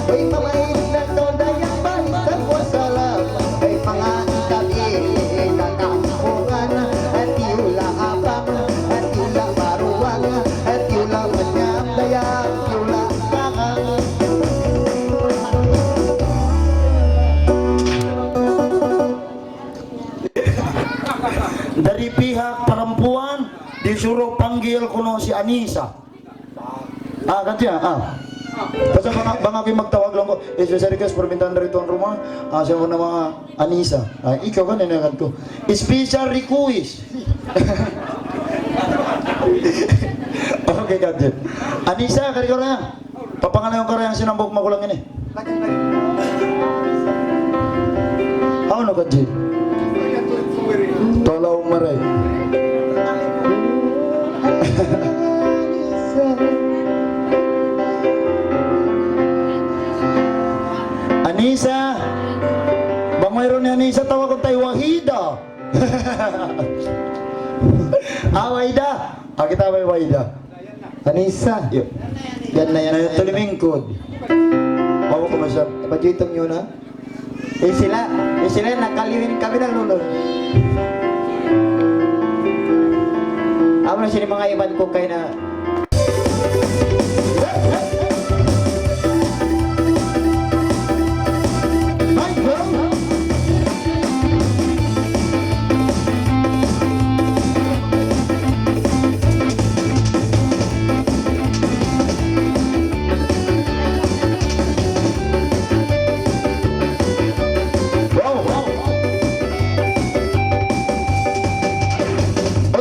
Ay mamayin na tondayang balisan ko salam. Ay mga itabi kakampungan, at yula abang, at yula maruwang, at yula manyam dayang, yula kakang. Dari pihak perempuan disuruh panggil kuno si Anissa. Katya, Basta bang aking magtawag lang ko, special request permintaan dari tuan rumah, siya mo na mga Anissa. Ikaw kan inakan ko. Special request. Okay, Katya. Anissa, kari ko na. Papangalan yung karayang sinambok magulang ini. Ano Katya? Tolaw maray. Anissa, bang mayroon ni Anissa tawag ko tayo Wahida. Wahida. Kita may Wahida. Anissa, Yan na yan. Tulimingkod. Bawa ko masyad. pajitong nyo na. Sila nakaliwin kami ng lulod. Amo na sila mga iban ko kayo na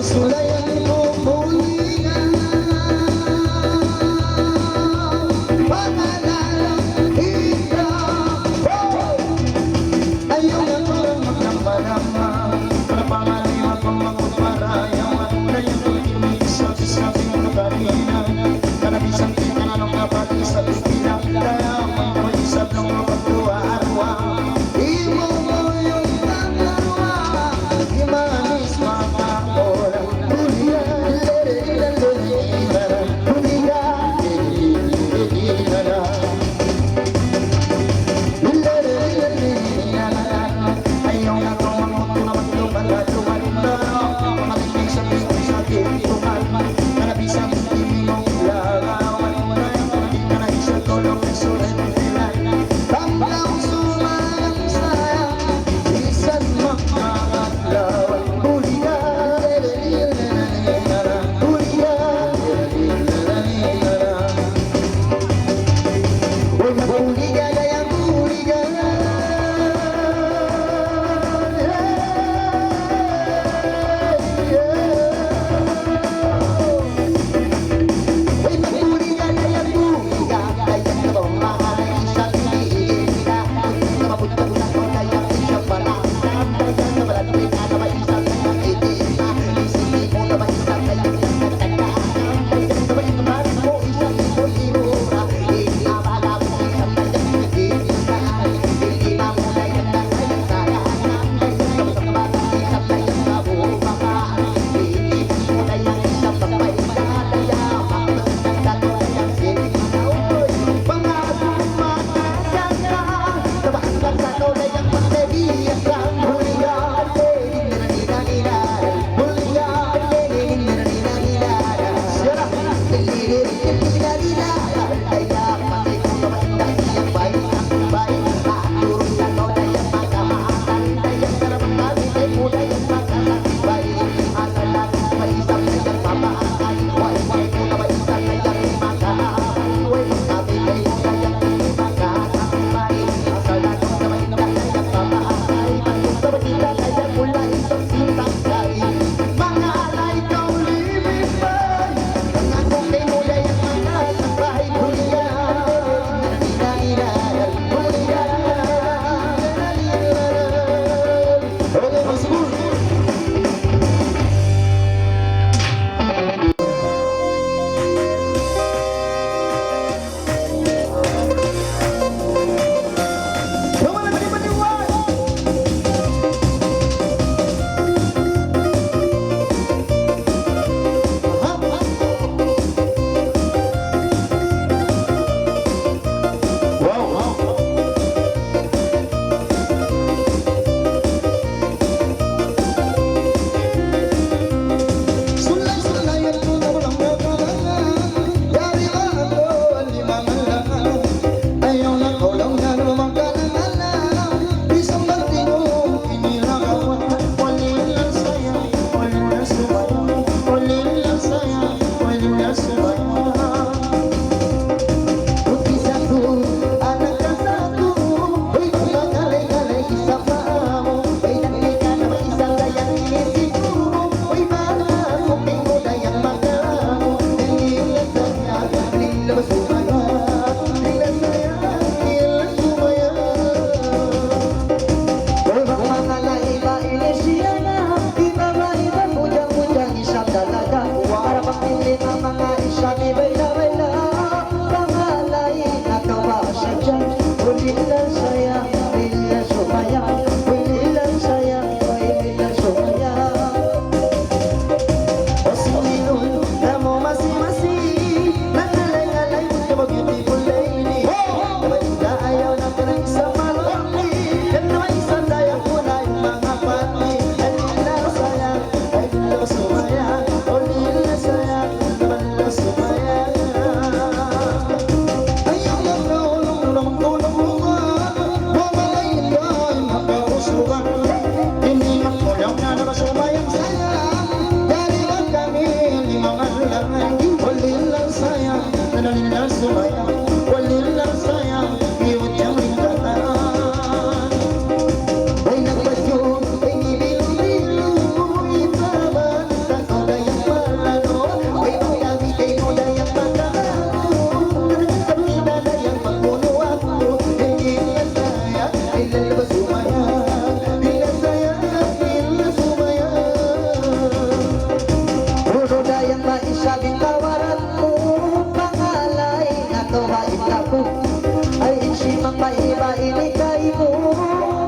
sulayan mo mulingan, pangalalang ikaw. Ayaw na parang magnamarama, para pangaliwa pang makutmarayaman, na yung tulimig sa sisabing nakarina, kanabisang kita na nung napati sa pistila, kaya may isap ng mapagtuwa-arwa. Imo mo yung tanglarwa, Imanis makakol, hulihan, hulihan, ayaw na tumangot na magluman at lumanda, makatingin sa gusto sa tintukan, kanabisang hindi mo lagawan, hindi ka na isa tulong na sulit nilan. tanglaw sumayang sayang, Isan makakalawan, hulihan, hulihan, huwag na huligan ay ang huligan. ay maghuligan ay ang huligan, ay ang nabang mga isang iniiga, na mapunta-punta ko na yung isang balaksan, kaya na malatwin na naman isang itina, isipin mo naman isang kayang nagtandaan, kaya naman naman mo isang ibon-ibura, inabala mo isang kayang ako ay insimang maiba-ini kay mo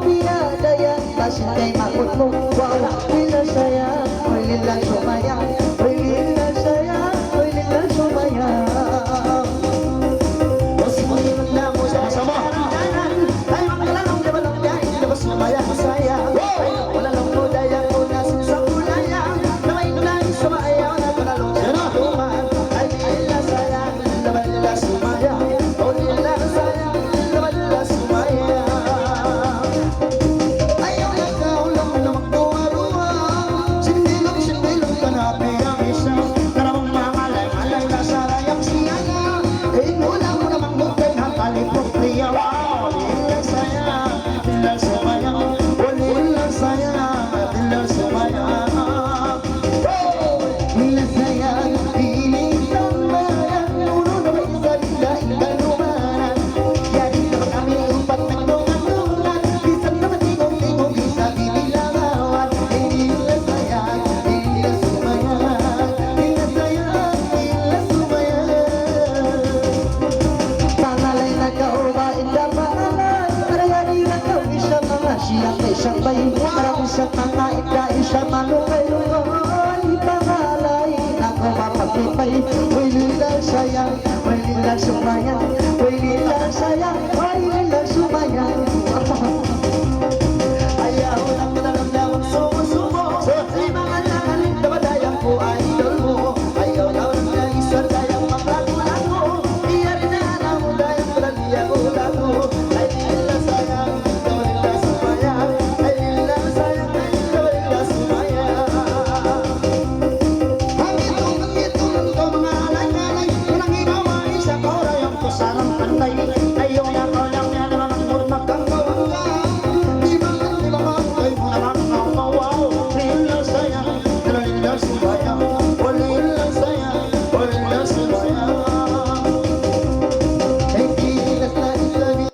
biyadayan basin kay makot mo wow lila saya oy lila sumaya oy lila saya oy lila sumaya bos mo yun na mo sama ay magkalanong di ba lang yan di ba sumaya saya wala lang mo daya ko na sa kulaya na may nunay sumaya na panalong siya tuman ay lila saya lila sumaya oy lila saya lila sumaya ayaw na kaulang na magduwa-duwa sindilong kanapi ang isa karamang mangalay-alay na sarayang siya na inula mo namang mukay na kalipok niya wow lila saya lila sumaya lila saya lila sumaya lila saya piling tambayan uno na may isa lila ikalumanan yari naman kami umpat nagtungan-tungan bisan naman tingong-tingong isa binilangawan lila saya lila sumaya lila saya lila sumaya pangalay na kaubain na pangalay marayani na kau isa mga siyang may sabay marami sa mga ita isa malungay-lungay pangalay na ko mapagpipay uy lila saya uy lila sumaya uy lila saya uy lila sumaya ayaw lang mo na lamang sumo-sumo di mga langalit na badayang ko idol mo ayaw na lang isa dayang maklago-lago iya rin na alam mo dayang palalia-ulago ay lila sayang lila sumaya ay lila sayang lila sumaya ang itong ko mga alay-alay walang ibawa isa ko rayang ko sarang pantay ayaw na ko lang yan naman ang murot magkanggawa ka di ba ay mo naman ang mawaw lila sayang lila sumaya o lila sayang o lila sumaya ay kilas na ilabi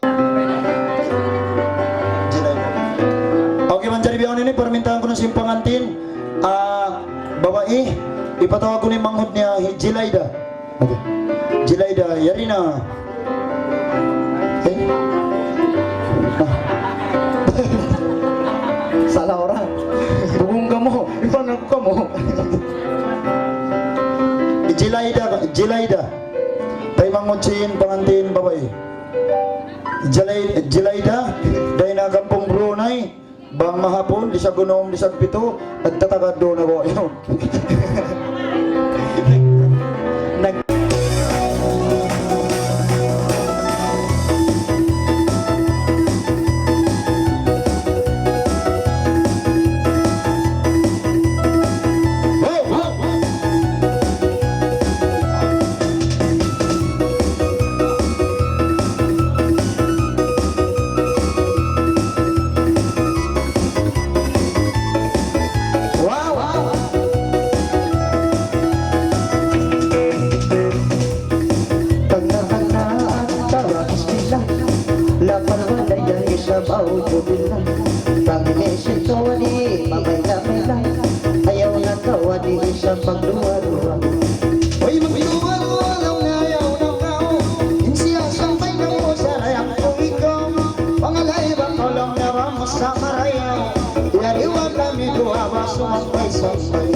okay man dyan ibiyaw nini permintaan ko ng simpang antin babae ipatawag ko ni manghod niya Jilayda okay Jilayda yari na salah orang bugong ka mo ipanag ka mo Jilayda tayo manghod siyin pangantin babae Jilayda dahil na kampong Brunei bang mahapon lisag gunom lisag pito at tatagad doon ako yun nag ayaw na kawani isang pagduwa-duwa oy magduwa-duwa lang na ayaw na kao insiya sambay na mo sa rayang kong ikaw pangalay ba kolong na ba mo sa marayaw yariwa kami duwa ba sumampay-sampay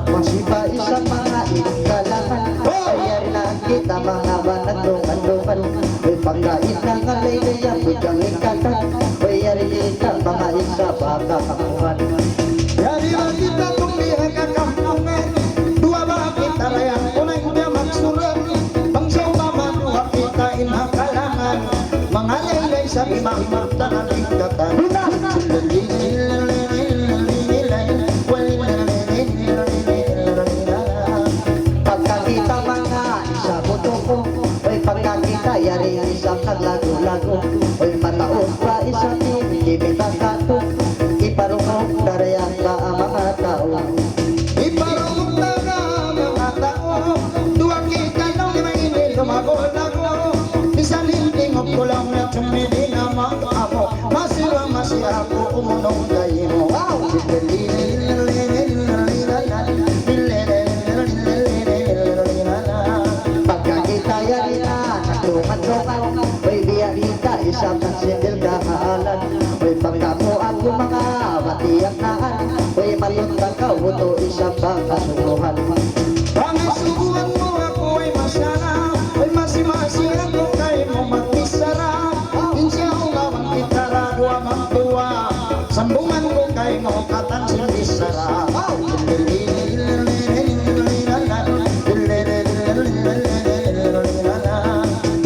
masih pa isang mga ikalaman ayarin na kita mga banagdong-andungan may pagkait na ngalaylaya bigang ikatan ayarin kita mga isa baka kamuhan yari ba kita kung liha kakampungan dua ba kita rayang unay kuda magsuran bangsaw mamanuha kita inhakalangan mga laylay sa imang-imang tanang ikatan pagkakita mga isa buto ko oy pagkakita yari isang lago-lago oy mataon pa isa kimita kato iparungok darayang ka ang mga tao iparungok na ka mga tao duwa kita lang di mainil lumago-lago isang linting of kulang na tumili na mga amo masiwa kanungan Uy biyari ka isang sindil kahalan Uy pagkamo ako mga matiyak naan Uy matundang ka uto isang pagkasunuhan Pangasuhan mo ako ay masarap Ay masi-masi ako kay mo magkisarap Insya Allah ang kitarado ang magtuwa Sambungan ko kay mo katansin disarap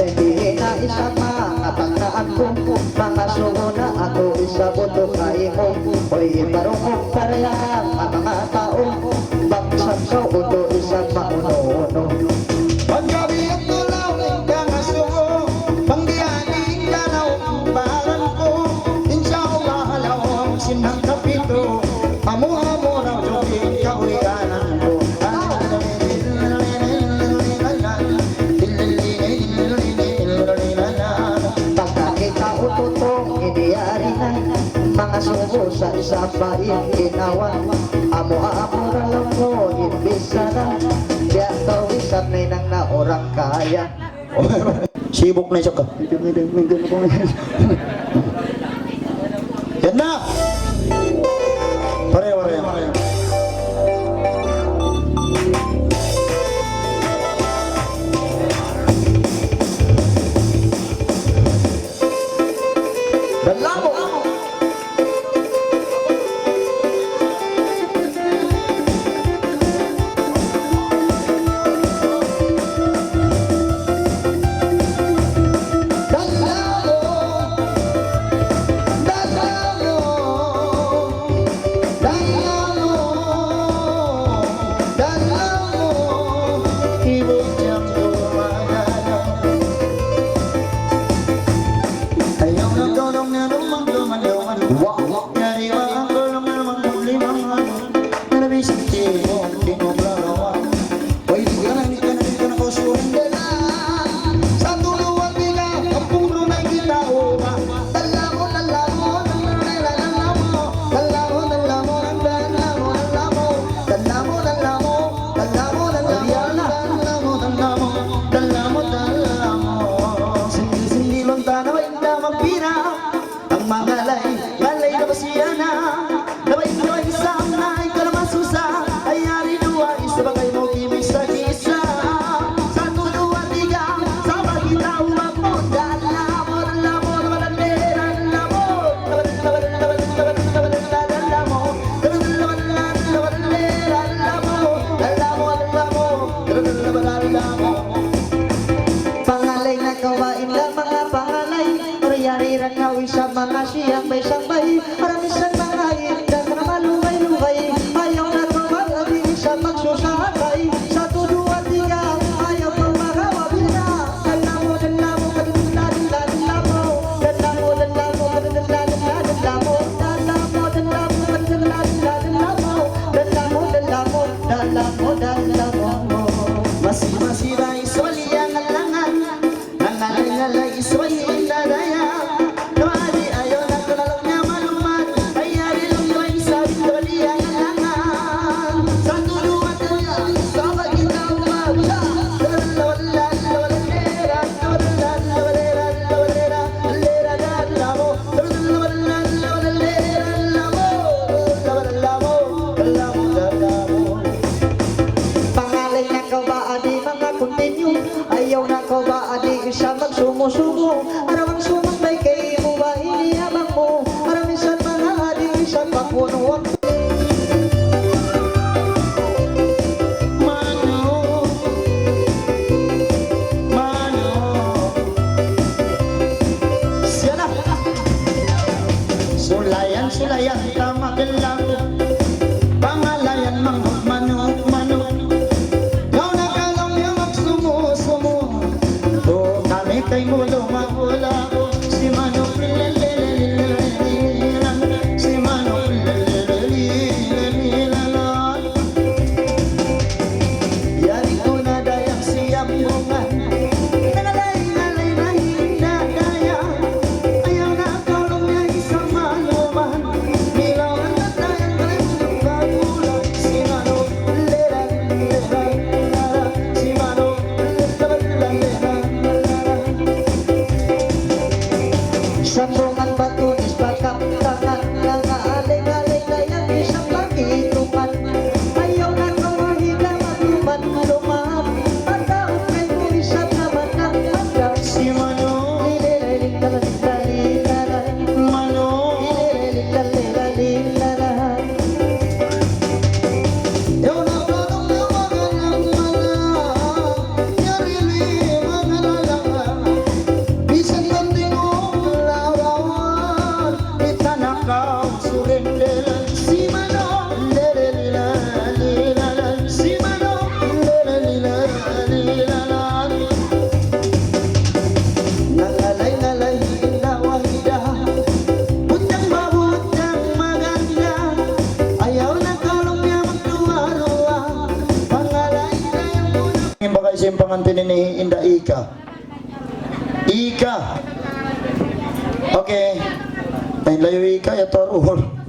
Hindi na isa mga pagkaan ko Mga sugo na ako isa buto kay mo Uy marunong parehang ang mga tao Baksak sa uto isang mauno-uno Paggabi at tulaw ka nga sugo Pangdiyanin ka na bahalan ko Insya Allah halaw ang sinang kapito Amu-amu raw jogin kawiganan ko Pagkakita ututong iniyari na Mga sugo sa isa pa ginawa Amo-amo lang mo imbisa na Kaya kawisap na nang naorang kaya Sibok na siya ka. Yan na! Pareho. Dalamo! Pangalay na kawain lang mga pangalay Oriyariran ngawi sa mga siyang may sambay Maramisan mga ikan na malungay-lungay Ayaw na tumagabi sa magsusakay Sa tudo at tiga ayaw pang makawabi na Dalamo, dalamo, kadadadadadadamo Dalamo, dalamo, kadadadadadadamo Dalamo, dalamo, kadadadadadadamo Dalamo, dalamo, dalamo, dalamo Masira iswali ang alangan Nangalay iswali ang dadaya Nawali ayaw na kalalong niya maluman Ayari lang yung sabi wali ang alangan Sa tuluan tuya, sa maginaw mawala Lawala, lawalera, lawalera, lawalera, lera, lamo Lawala, lawalera, lamo Lawala, lamo Pangalay na ka ba adi mga continue Ayaw na ka ba adi isa magsumusumo Aramang sumambay kay mo ba inihabang mo Aramisan mga adi isang papunuan Sulayan, tama kailango Pangalayan, manok Yaw na kalang yung magsumo-sumo To kami kay mulo magula Si manok Si manok Yari ko na dayang siyam bunga Nalay na hinadaya Ayaw na kalong niya isang maluman Nilawan na tayang kalang bagulang Si manok Si manok babae sa pangantin ni Inda Ika. Ika. Okay. Ay layo Ika ya torul.